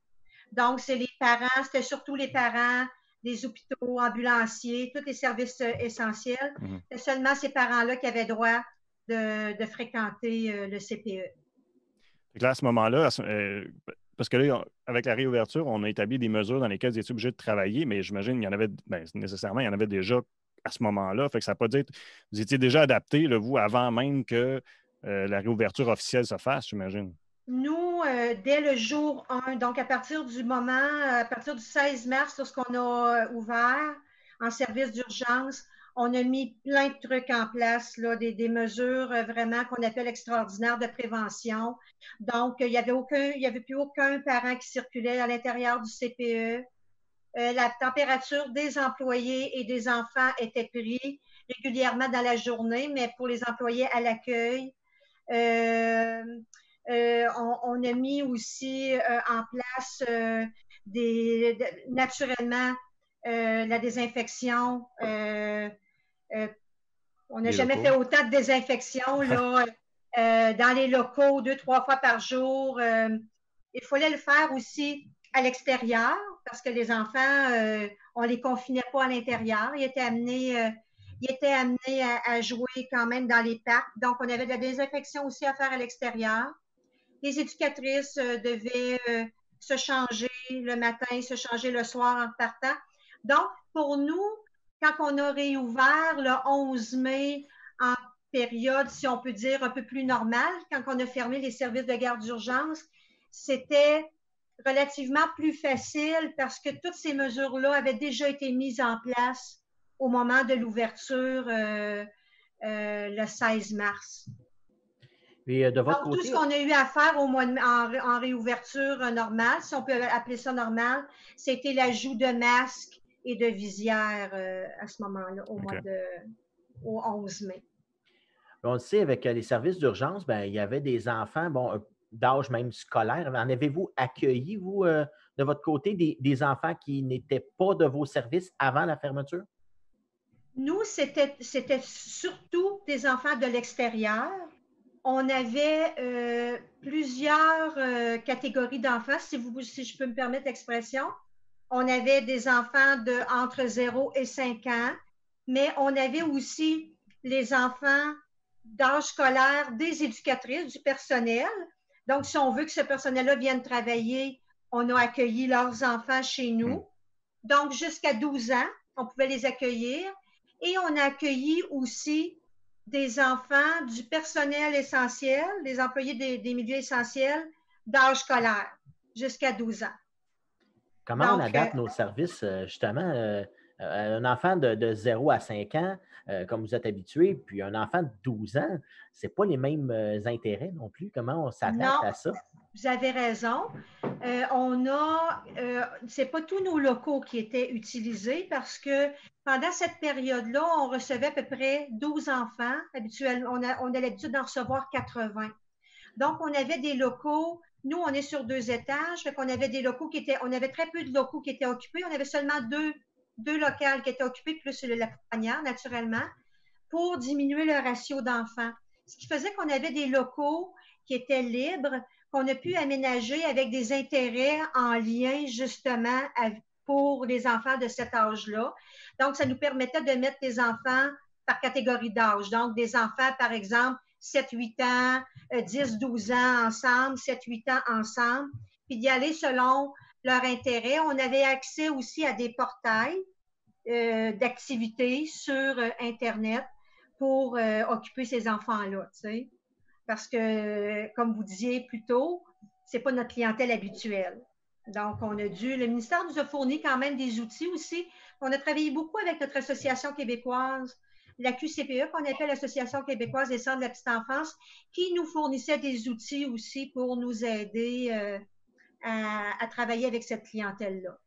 Donc, c'est les parents, c'était surtout les parents des hôpitaux, ambulanciers, tous les services essentiels. C'est seulement ces parents-là qui avaient droit de fréquenter le CPE. Là, à ce moment-là, parce que là, avec la réouverture, on a établi des mesures dans lesquelles ils étaient obligés de travailler, mais j'imagine qu'il y en avait, nécessairement, il y en avait déjà à ce moment-là. Fait que ça n'a pas dit, vous étiez déjà adapté, là, vous, avant même que la réouverture officielle se fasse, j'imagine. Nous, dès le jour 1, donc à partir du 16 mars, lorsqu'on a ouvert en service d'urgence, on a mis plein de trucs en place, là, des mesures vraiment qu'on appelle extraordinaires de prévention. Donc, il n'y avait plus aucun parent qui circulait à l'intérieur du CPE. La température des employés et des enfants était prise régulièrement dans la journée, mais pour les employés à l'accueil. On a mis aussi en place naturellement la désinfection. On n'a jamais fait autant de désinfection là, dans les locaux 2-3 fois par jour. Il fallait le faire aussi à l'extérieur parce que les enfants, on ne les confinait pas à l'intérieur. Ils étaient amenés à jouer quand même dans les parcs. Donc, on avait de la désinfection aussi à faire à l'extérieur. Les éducatrices devaient se changer le matin, se changer le soir en partant. Donc, pour nous, quand on a réouvert le 11 mai en période, si on peut dire, un peu plus normale, quand on a fermé les services de garde d'urgence, c'était relativement plus facile parce que toutes ces mesures-là avaient déjà été mises en place au moment de l'ouverture le 16 mars. Et de votre Donc, côté, tout ce qu'on a eu à faire en réouverture normale, si on peut appeler ça normal, c'était l'ajout de masques et de visières à ce moment-là, au 11 mai. On le sait, avec les services d'urgence, il y avait des enfants d'âge même scolaire. En avez-vous accueilli, vous, de votre côté, des enfants qui n'étaient pas de vos services avant la fermeture? Nous, c'était surtout des enfants de l'extérieur. On avait plusieurs catégories d'enfants, si je peux me permettre l'expression. On avait des enfants entre 0 et 5 ans, mais on avait aussi les enfants d'âge scolaire, des éducatrices, du personnel. Donc, si on veut que ce personnel-là vienne travailler, on a accueilli leurs enfants chez nous. Donc, jusqu'à 12 ans, on pouvait les accueillir. Et on a accueilli aussi des enfants du personnel essentiel, des employés des milieux essentiels d'âge scolaire, jusqu'à 12 ans. Comment on adapte nos services, justement? Un enfant de 0 à 5 ans, comme vous êtes habitué, puis un enfant de 12 ans, ce n'est pas les mêmes intérêts non plus. Comment on s'adapte à ça? Vous avez raison. C'est pas tous nos locaux qui étaient utilisés parce que pendant cette période-là, on recevait à peu près 12 enfants. Habituellement, on a l'habitude d'en recevoir 80. Donc, on avait des locaux. Nous, on est sur 2 étages, fait qu'on avait des locaux on avait très peu de locaux qui étaient occupés. On avait seulement deux locales qui étaient occupés, plus la pouponnière, naturellement, pour diminuer le ratio d'enfants. Ce qui faisait qu'on avait des locaux qui étaient libres, qu'on a pu aménager avec des intérêts en lien justement pour les enfants de cet âge-là. Donc, ça nous permettait de mettre les enfants par catégorie d'âge. Donc, des enfants, par exemple, 7-8 ans, 10-12 ans ensemble, 7-8 ans ensemble, puis d'y aller selon leur intérêt. On avait accès aussi à des portails d'activités sur Internet pour occuper ces enfants-là, tu sais. Parce que, comme vous disiez plus tôt, ce n'est pas notre clientèle habituelle. Donc, le ministère nous a fourni quand même des outils aussi. On a travaillé beaucoup avec notre association québécoise, la QCPE, qu'on appelle l'Association québécoise des centres de la petite enfance, qui nous fournissait des outils aussi pour nous aider à travailler avec cette clientèle-là.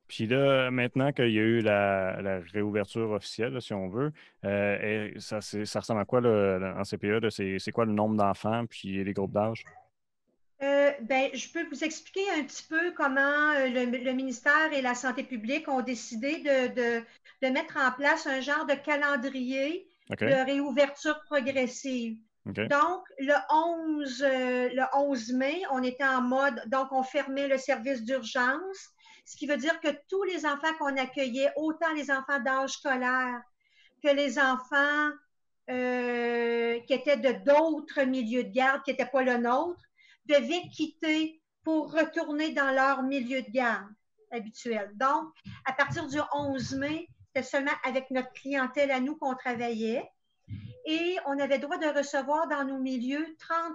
Puis là, maintenant qu'il y a eu la réouverture officielle, là, si on veut, ça ressemble à quoi là, en CPE? C'est quoi le nombre d'enfants puis les groupes d'âge? Je peux vous expliquer un petit peu comment le ministère et la santé publique ont décidé de mettre en place un genre de calendrier de réouverture progressive. Okay. Donc, le 11 mai, on était en mode, donc on fermait le service d'urgence, ce qui veut dire que tous les enfants qu'on accueillait, autant les enfants d'âge scolaire que les enfants qui étaient de d'autres milieux de garde, qui n'étaient pas le nôtre, devaient quitter pour retourner dans leur milieu de garde habituel. Donc, à partir du 11 mai, c'était seulement avec notre clientèle à nous qu'on travaillait et on avait droit de recevoir dans nos milieux 30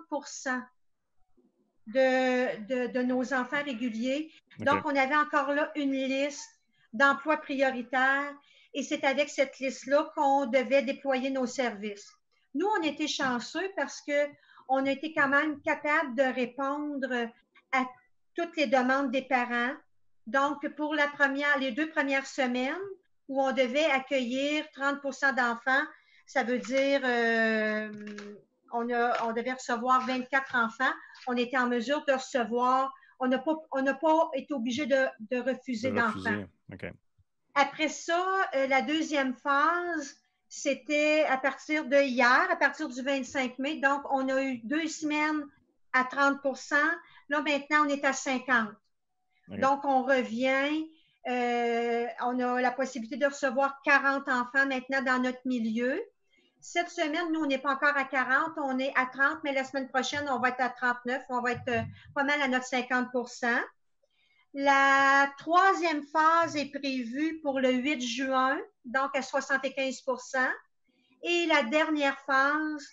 de nos enfants réguliers. Donc, on avait encore là une liste d'emplois prioritaires et c'est avec cette liste-là qu'on devait déployer nos services. Nous, on était chanceux parce qu'on a été quand même capable de répondre à toutes les demandes des parents. Donc, pour les 2 premières semaines où on devait accueillir 30 d'enfants, ça veut dire on devait recevoir 24 enfants. On était en mesure de recevoir, on n'a pas été obligé de refuser d'enfants. Okay. Après ça, la deuxième phase, c'était à partir de hier, à partir du 25 mai. Donc, on a eu 2 semaines à 30 Là, maintenant, on est à 50 okay. Donc, on revient. On a la possibilité de recevoir 40 enfants maintenant dans notre milieu. Cette semaine, nous, on n'est pas encore à 40, on est à 30, mais la semaine prochaine, on va être à 39, on va être pas mal à notre 50 La troisième phase est prévue pour le 8 juin, donc à 75 et la dernière phase,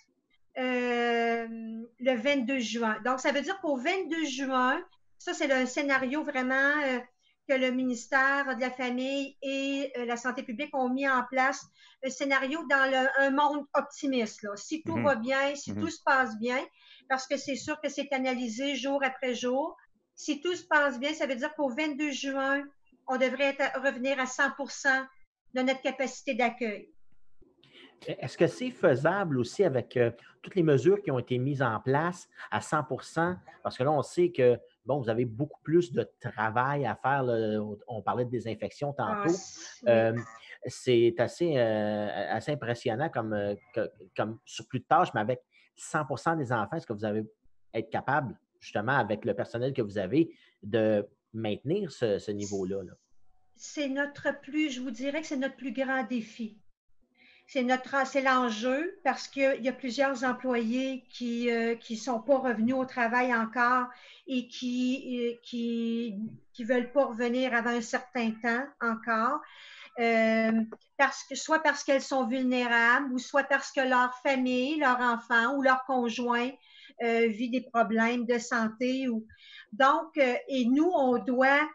le 22 juin. Donc, ça veut dire qu'au 22 juin, ça, c'est le scénario vraiment que le ministère de la Famille et la Santé publique ont mis en place, un scénario dans un monde optimiste. Là. Si tout va bien, si tout se passe bien, parce que c'est sûr que c'est analysé jour après jour. Si tout se passe bien, ça veut dire qu'au 22 juin, on devrait revenir à 100 de notre capacité d'accueil. Est-ce que c'est faisable aussi avec toutes les mesures qui ont été mises en place à 100 Parce que là, on sait que, bon, vous avez beaucoup plus de travail à faire. Là, on parlait de désinfection tantôt. C'est assez impressionnant comme surplus de tâches, mais avec 100 des enfants, est-ce que vous allez être capable, justement, avec le personnel que vous avez, de maintenir ce niveau-là? Là? Je vous dirais que c'est notre plus grand défi. C'est l'enjeu parce qu'il y a plusieurs employés qui sont pas revenus au travail encore et qui veulent pas revenir avant un certain temps encore. Soit parce qu'elles sont vulnérables ou soit parce que leur famille, leur enfant ou leur conjoint vit des problèmes de santé. Donc, et nous, on doit,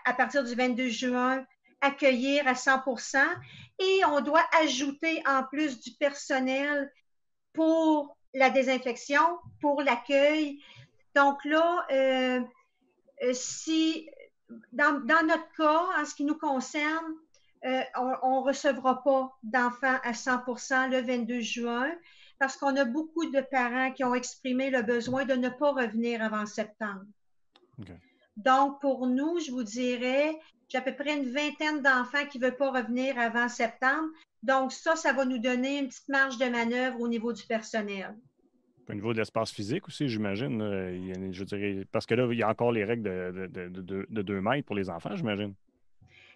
à partir du 22 juin, accueillir à 100 et on doit ajouter en plus du personnel pour la désinfection, pour l'accueil. Donc là, si dans notre cas, en ce qui nous concerne, on ne recevra pas d'enfants à 100 le 22 juin parce qu'on a beaucoup de parents qui ont exprimé le besoin de ne pas revenir avant septembre. Okay. Donc, pour nous, je vous dirais, j'ai à peu près une vingtaine d'enfants qui ne veulent pas revenir avant septembre. Donc, ça va nous donner une petite marge de manœuvre au niveau du personnel. Au niveau de l'espace physique aussi, j'imagine. Je dirais, parce que là, il y a encore les règles de 2 mètres pour les enfants, j'imagine.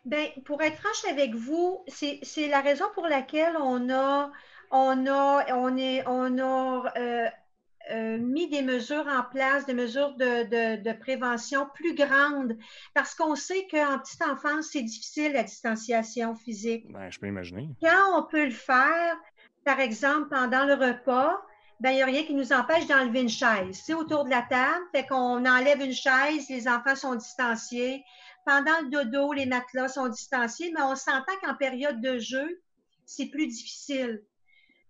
Bien, pour être franche avec vous, c'est la raison pour laquelle on a mis des mesures en place, des mesures de prévention plus grandes, parce qu'on sait qu'en petite enfance, c'est difficile la distanciation physique. Ben, je peux imaginer. Quand on peut le faire, par exemple, pendant le repas, ben, il n'y a rien qui nous empêche d'enlever une chaise. C'est autour de la table, fait qu'on enlève une chaise, les enfants sont distanciés. Pendant le dodo, les matelas sont distanciés, mais on s'entend qu'en période de jeu, c'est plus difficile.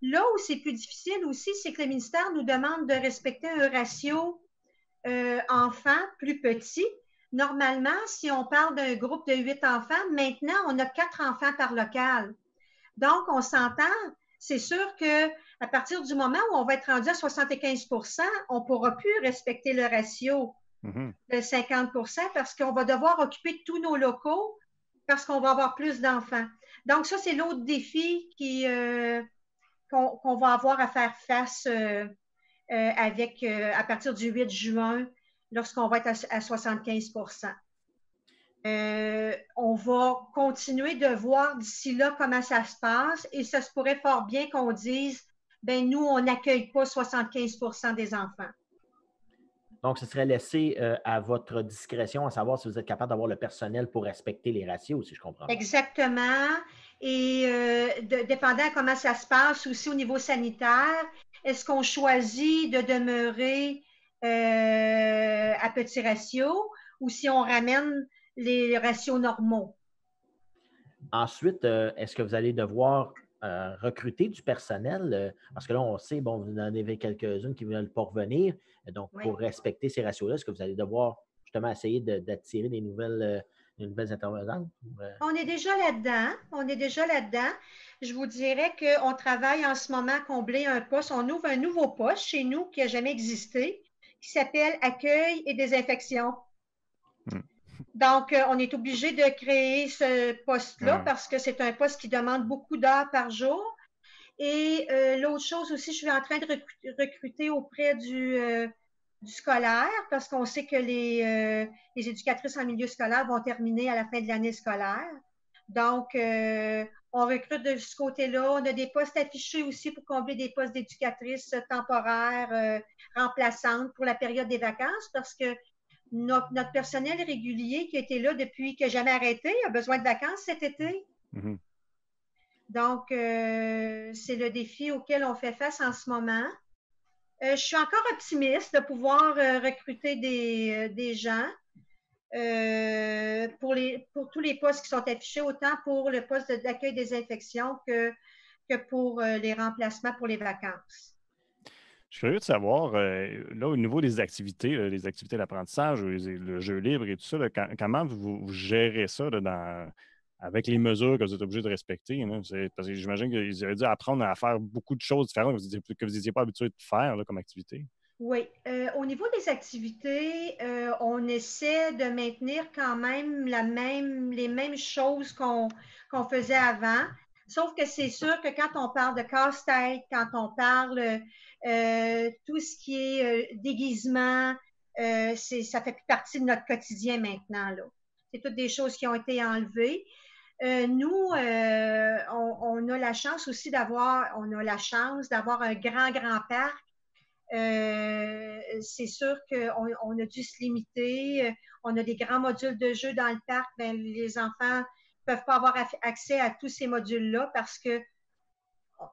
Là où c'est plus difficile aussi, c'est que le ministère nous demande de respecter un ratio enfants plus petit. Normalement, si on parle d'un groupe de 8 enfants, maintenant, on a 4 enfants par local. Donc, on s'entend, c'est sûr qu'à partir du moment où on va être rendu à 75 on ne pourra plus respecter le ratio de 50 parce qu'on va devoir occuper tous nos locaux parce qu'on va avoir plus d'enfants. Donc, ça, c'est l'autre défi qu'on va avoir à faire face à partir du 8 juin, lorsqu'on va être à 75 on va continuer de voir d'ici là comment ça se passe et ça se pourrait fort bien qu'on dise, ben nous, on n'accueille pas 75 des enfants. Donc, ce serait laissé à votre discrétion, à savoir si vous êtes capable d'avoir le personnel pour respecter les ratios, si je comprends bien. Exactement. Et dépendant de comment ça se passe aussi au niveau sanitaire, est-ce qu'on choisit de demeurer à petit ratio ou si on ramène les ratios normaux? Ensuite, est-ce que vous allez devoir recruter du personnel? Parce que là, on sait, bon, vous en avez quelques-unes qui ne veulent pas revenir. Donc, Oui. pour respecter ces ratios-là, est-ce que vous allez devoir justement essayer d'attirer des nouvelles intervenantes? On est déjà là-dedans. On est déjà là-dedans. Je vous dirais qu'on travaille en ce moment à combler un poste. On ouvre un nouveau poste chez nous qui n'a jamais existé, qui s'appelle Accueil et désinfection. Donc, on est obligé de créer ce poste-là parce que c'est un poste qui demande beaucoup d'heures par jour. Et l'autre chose aussi, je suis en train de recruter auprès du scolaire parce qu'on sait que les éducatrices en milieu scolaire vont terminer à la fin de l'année scolaire. Donc, on recrute de ce côté-là. On a des postes affichés aussi pour combler des postes d'éducatrices temporaires, remplaçantes pour la période des vacances parce que notre personnel régulier qui a été là depuis que j'ai jamais arrêté a besoin de vacances cet été. Mm-hmm. Donc, c'est le défi auquel on fait face en ce moment. Je suis encore optimiste de pouvoir recruter des gens pour tous les postes qui sont affichés, autant pour le poste d'accueil des infections que pour les remplacements pour les vacances. Je suis curieux de savoir, là, au niveau des activités, les activités d'apprentissage, le jeu libre et tout ça, là, comment vous gérez ça là, avec les mesures que vous êtes obligé de respecter? Là? Parce que j'imagine qu'ils auraient dû apprendre à faire beaucoup de choses différentes que vous n'étiez pas habitué de faire là, comme activité. Oui. Au niveau des activités, on essaie de maintenir quand même les mêmes choses qu'on faisait avant. Sauf que c'est sûr que quand on parle de casse-tête, quand on parle tout ce qui est déguisement, ça fait plus partie de notre quotidien maintenant, là. C'est toutes des choses qui ont été enlevées. Nous, on a la chance aussi d'avoir un grand parc. C'est sûr qu'on a dû se limiter. On a des grands modules de jeu dans le parc. Bien, les enfants ne peuvent pas avoir accès à tous ces modules-là parce que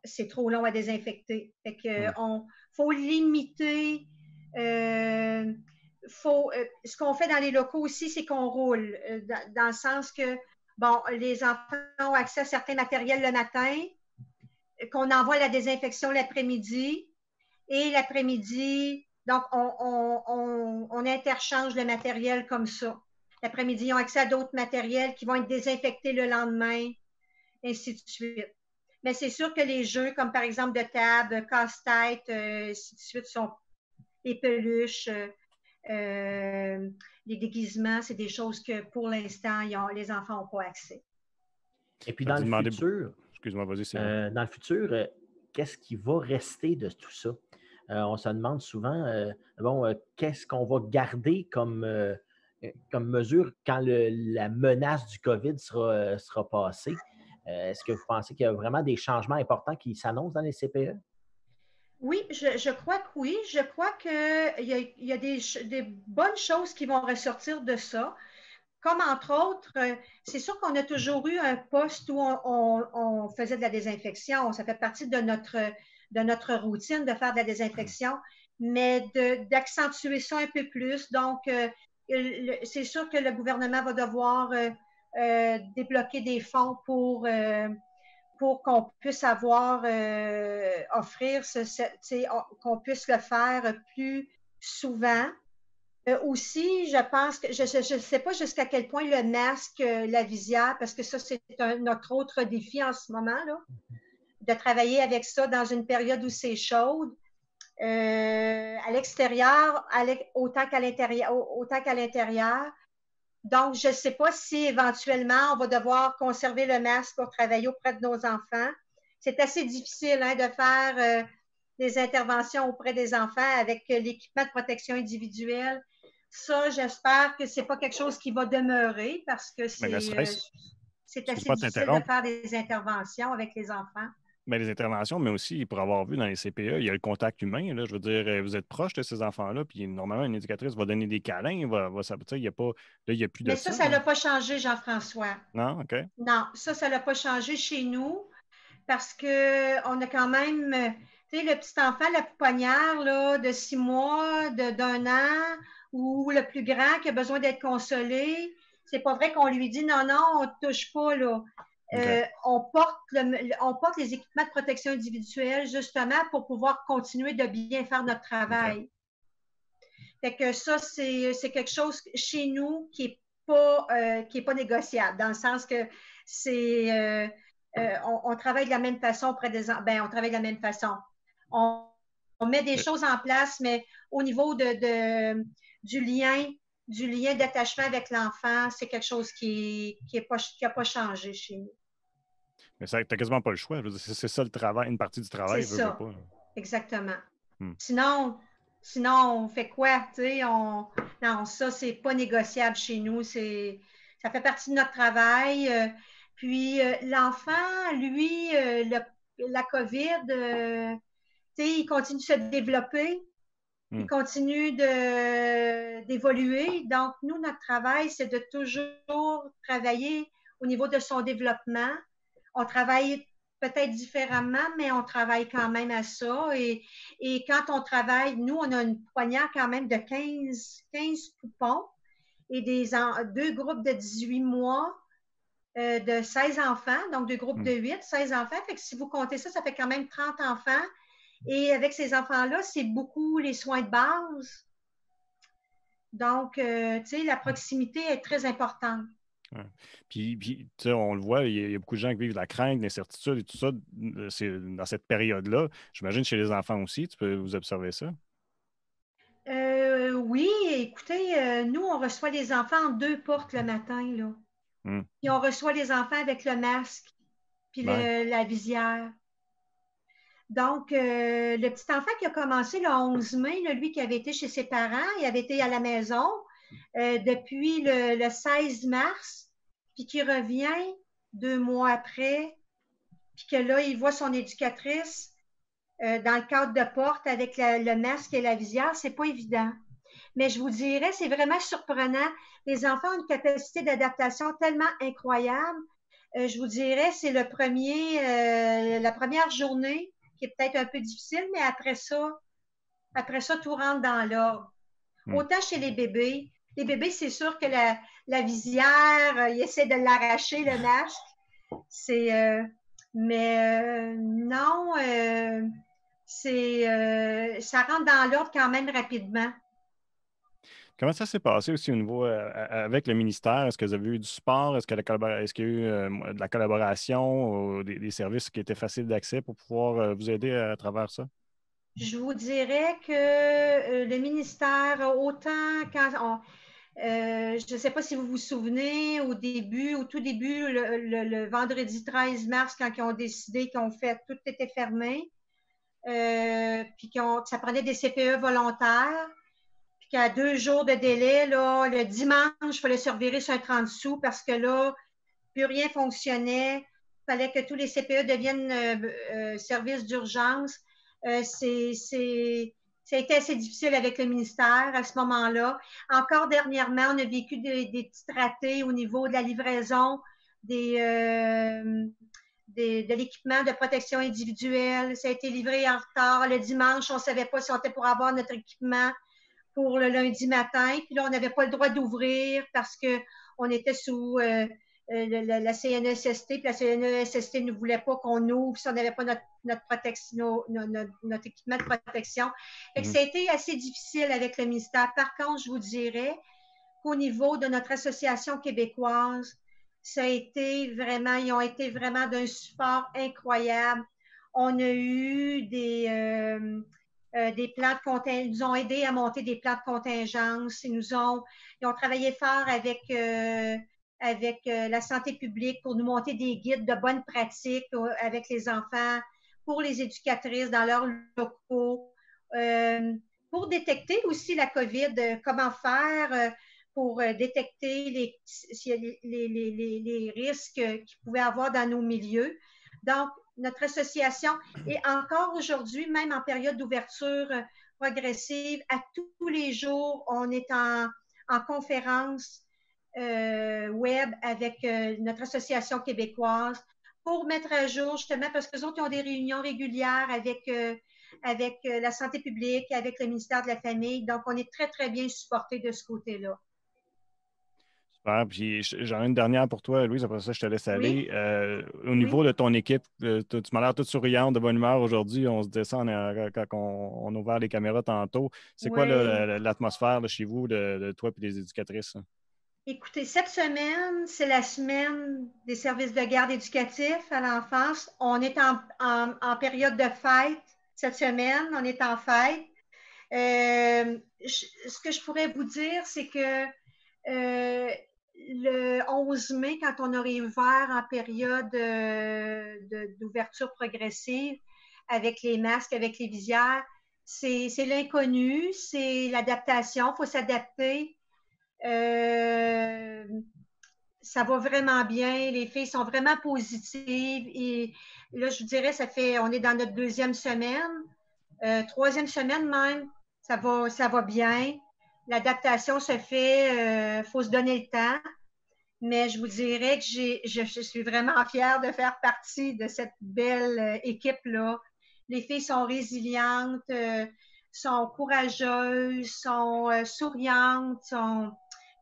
c'est trop long à désinfecter. Fait que, faut limiter. Ce qu'on fait dans les locaux aussi, c'est qu'on roule, dans le sens que, bon, les enfants ont accès à certains matériels le matin, qu'on envoie à la désinfection l'après-midi, et l'après-midi, donc on interchange le matériel comme ça. L'après-midi, ils ont accès à d'autres matériels qui vont être désinfectés le lendemain, ainsi de suite. Mais c'est sûr que les jeux, comme par exemple de table, casse-tête, ainsi de suite, sont les peluches, les déguisements, c'est des choses que pour l'instant, les enfants n'ont pas accès. Et puis dans le futur, excuse-moi, vas-y, c'est dans le futur, qu'est-ce qui va rester de tout ça? On se demande souvent, qu'est-ce qu'on va garder comme mesure quand la menace du COVID sera passée? Est-ce que vous pensez qu'il y a vraiment des changements importants qui s'annoncent dans les CPE? Oui, je crois que oui. Je crois qu'il y a des bonnes choses qui vont ressortir de ça. Comme entre autres, c'est sûr qu'on a toujours eu un poste où on faisait de la désinfection. Ça fait partie de notre routine de faire de la désinfection, mais d'accentuer ça un peu plus. Donc, c'est sûr que le gouvernement va devoir débloquer des fonds pour qu'on puisse offrir qu'on puisse le faire plus souvent. Aussi, je pense que je ne sais pas jusqu'à quel point le masque, la visière, parce que ça, c'est notre autre défi en ce moment, là, de travailler avec ça dans une période où c'est chaude, à l'extérieur, autant qu'à l'intérieur. Donc, je ne sais pas si éventuellement on va devoir conserver le masque pour travailler auprès de nos enfants c'est assez difficile de faire des interventions auprès des enfants avec l'équipement de protection individuelle. Ça, j'espère que ce n'est pas quelque chose qui va demeurer parce que Mais le stress, c'est assez excuse-moi de difficile de t'interrompre, faire des interventions avec les enfants. mais les interventions, mais aussi, pour avoir vu dans les CPE, il y a le contact humain. Là, je veux dire, vous êtes proche de ces enfants-là, puis normalement, une éducatrice va donner des câlins, il n'y a pas, là, il n'y a plus de Mais ça. ça Là. n'a pas changé, Jean-François. Non? OK. Non, ça n'a pas changé chez nous parce qu'on a quand même, tu sais, le petit enfant, la pouponnière là, de 6 mois, d'un an, ou le plus grand qui a besoin d'être consolé. C'est pas vrai qu'on lui dit non, non, on ne touche pas, là. OK. On porte les équipements de protection individuelle justement pour pouvoir continuer de bien faire notre travail. OK. Fait que ça, c'est quelque chose chez nous qui est pas négociable, dans le sens que c'est on travaille de la même façon auprès des ben, on travaille de la même façon. On met des choses en place, mais au niveau du lien d'attachement avec l'enfant, c'est quelque chose qui n'a pas changé chez nous. Mais tu n'as quasiment pas le choix. Je veux dire, c'est ça le travail, une partie du C'est travail, veut ça, pas. exactement. Hmm. Sinon, on fait quoi? Non, ça, c'est pas négociable chez nous. Ça fait partie de notre travail. Puis l'enfant, lui, la COVID, il continue de se développer. Il continue d'évoluer. Donc, nous, notre travail, c'est de toujours travailler au niveau de son développement. On travaille peut-être différemment, mais on travaille quand même à ça. Et quand on travaille, nous, on a une poignard quand même de 15 poupons et deux groupes de 18 mois de 16 enfants, donc deux groupes de 8, 16 enfants. Fait que si vous comptez ça, ça fait quand même 30 enfants. Et avec ces enfants-là, c'est beaucoup les soins de base. Donc, tu sais, la proximité est très importante. Ouais. Puis tu sais, on le voit, il y a beaucoup de gens qui vivent de la crainte, de l'incertitude et tout ça. C'est dans cette période-là. J'imagine chez les enfants aussi, tu peux vous observer ça. Oui, écoutez, nous, on reçoit les enfants en 2 portes le matin, là. Puis on reçoit les enfants avec le masque, puis la visière. Donc, le petit enfant qui a commencé le 11 mai, là, lui qui avait été chez ses parents, il avait été à la maison depuis le 16 mars, puis qui revient 2 mois après, puis que là, il voit son éducatrice dans le cadre de porte avec le masque et la visière, c'est pas évident. Mais je vous dirais, c'est vraiment surprenant. Les enfants ont une capacité d'adaptation tellement incroyable. Je vous dirais, c'est la première journée qui est peut-être un peu difficile, mais après ça, tout rentre dans l'ordre. Autant chez les bébés, c'est sûr que la visière, ils essaient de l'arracher, le masque. Mais non, ça rentre dans l'ordre quand même rapidement. Comment ça s'est passé aussi au niveau avec le ministère? Est-ce que vous avez eu du support? Est-ce qu'il y a eu de la collaboration ou des services qui étaient faciles d'accès pour pouvoir vous aider à travers ça? Je vous dirais que le ministère, autant quand je ne sais pas si vous vous souvenez, au tout début, le vendredi 13 mars, quand ils ont décidé tout était fermé, puis que ça prenait des CPE volontaires, puis qu'à 2 jours de délai, là, le dimanche, il fallait se revirer sur un 30 sous parce que là, plus rien fonctionnait. Il fallait que tous les CPE deviennent services d'urgence. Ça a été assez difficile avec le ministère à ce moment-là. Encore dernièrement, on a vécu des petites ratés au niveau de la livraison de l'équipement de protection individuelle. Ça a été livré en retard. Le dimanche, on ne savait pas si on était pour avoir notre équipement pour le lundi matin. Puis là, on n'avait pas le droit d'ouvrir parce qu'on était sous la CNESST, puis la CNESST ne voulait pas qu'on ouvre si on n'avait pas notre équipement de protection. Fait que ça a été assez difficile avec le ministère. Par contre, je vous dirais qu'au niveau de notre association québécoise, ils ont été vraiment d'un support incroyable. On a eu des plans de contingence, ils nous ont aidés à monter des plans de contingence. Ils ont travaillé fort avec avec la santé publique pour nous monter des guides de bonnes pratiques avec les enfants, pour les éducatrices dans leurs locaux, pour détecter aussi la COVID, comment faire pour détecter les risques qu'il pouvait avoir dans nos milieux. Donc, notre association est encore aujourd'hui, même en période d'ouverture progressive, à tous les jours, on est en conférence web avec notre association québécoise pour mettre à jour, justement, parce qu'eux autres, ils ont des réunions régulières avec la santé publique, avec le ministère de la Famille. Donc, on est très, très bien supportés de ce côté-là. Super. Puis j'en ai une dernière pour toi, Louise. Après ça, je te laisse aller. Oui. Au niveau de ton équipe, tu m'as l'air toute souriante, de bonne humeur aujourd'hui. On se disait ça quand on a ouvert les caméras tantôt. C'est quoi l'atmosphère chez vous, de toi et des éducatrices? Écoutez, cette semaine, c'est la semaine des services de garde éducatifs à l'enfance. On est en période de fête cette semaine. On est en fête. Ce que je pourrais vous dire, c'est que le 11 mai, quand on aurait ouvert en période d'ouverture progressive avec les masques, avec les visières, c'est l'inconnu, c'est l'adaptation, il faut s'adapter. Ça va vraiment bien, les filles sont vraiment positives et là, je vous dirais, on est dans notre 2e semaine, 3e semaine même, ça va bien. L'adaptation se fait, faut se donner le temps, mais je vous dirais que je suis vraiment fière de faire partie de cette belle équipe-là. Les filles sont résilientes, sont courageuses, sont souriantes,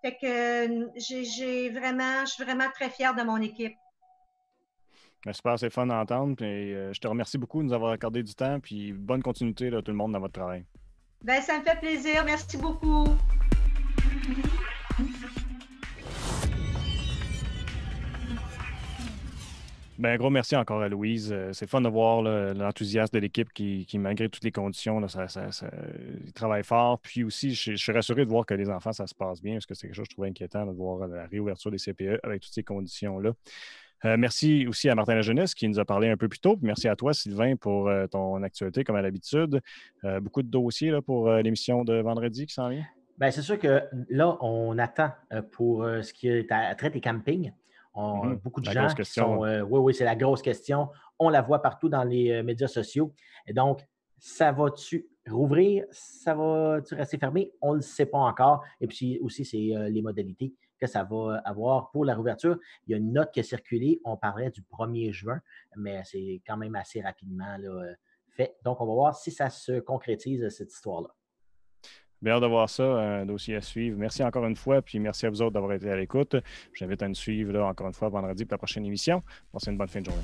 Fait que je suis vraiment très fière de mon équipe. Ben, super, c'est fun d'entendre. Je te remercie beaucoup de nous avoir accordé du temps. Puis bonne continuité, là, tout le monde, dans votre travail. Ben, ça me fait plaisir. Merci beaucoup. Ben, un gros merci encore à Louise. C'est fun de voir l'enthousiasme de l'équipe qui, malgré toutes les conditions, là, ils travaillent fort. Puis aussi, je suis rassuré de voir que les enfants, ça se passe bien, parce que c'est quelque chose que je trouvais inquiétant de voir la réouverture des CPE avec toutes ces conditions-là. Merci aussi à Martin Lajeunesse qui nous a parlé un peu plus tôt. Puis merci à toi, Sylvain, pour ton actualité, comme à l'habitude. Beaucoup de dossiers là, pour l'émission de vendredi qui s'en vient. Bien, c'est sûr que là, on attend pour ce qui est à trait des campings. Beaucoup de gens qui sont. Oui, c'est la grosse question. On la voit partout dans les médias sociaux. Et donc, ça va-tu rouvrir? Ça va-tu rester fermé? On ne le sait pas encore. Et puis aussi, c'est les modalités que ça va avoir pour la rouverture. Il y a une note qui a circulé. On parlait du 1er juin, mais c'est quand même assez rapidement là, fait. Donc, on va voir si ça se concrétise, cette histoire-là. Bien hâte de voir ça, un dossier à suivre. Merci encore une fois, puis merci à vous autres d'avoir été à l'écoute. J'invite à nous suivre là, encore une fois vendredi pour la prochaine émission. Passez une bonne fin de journée.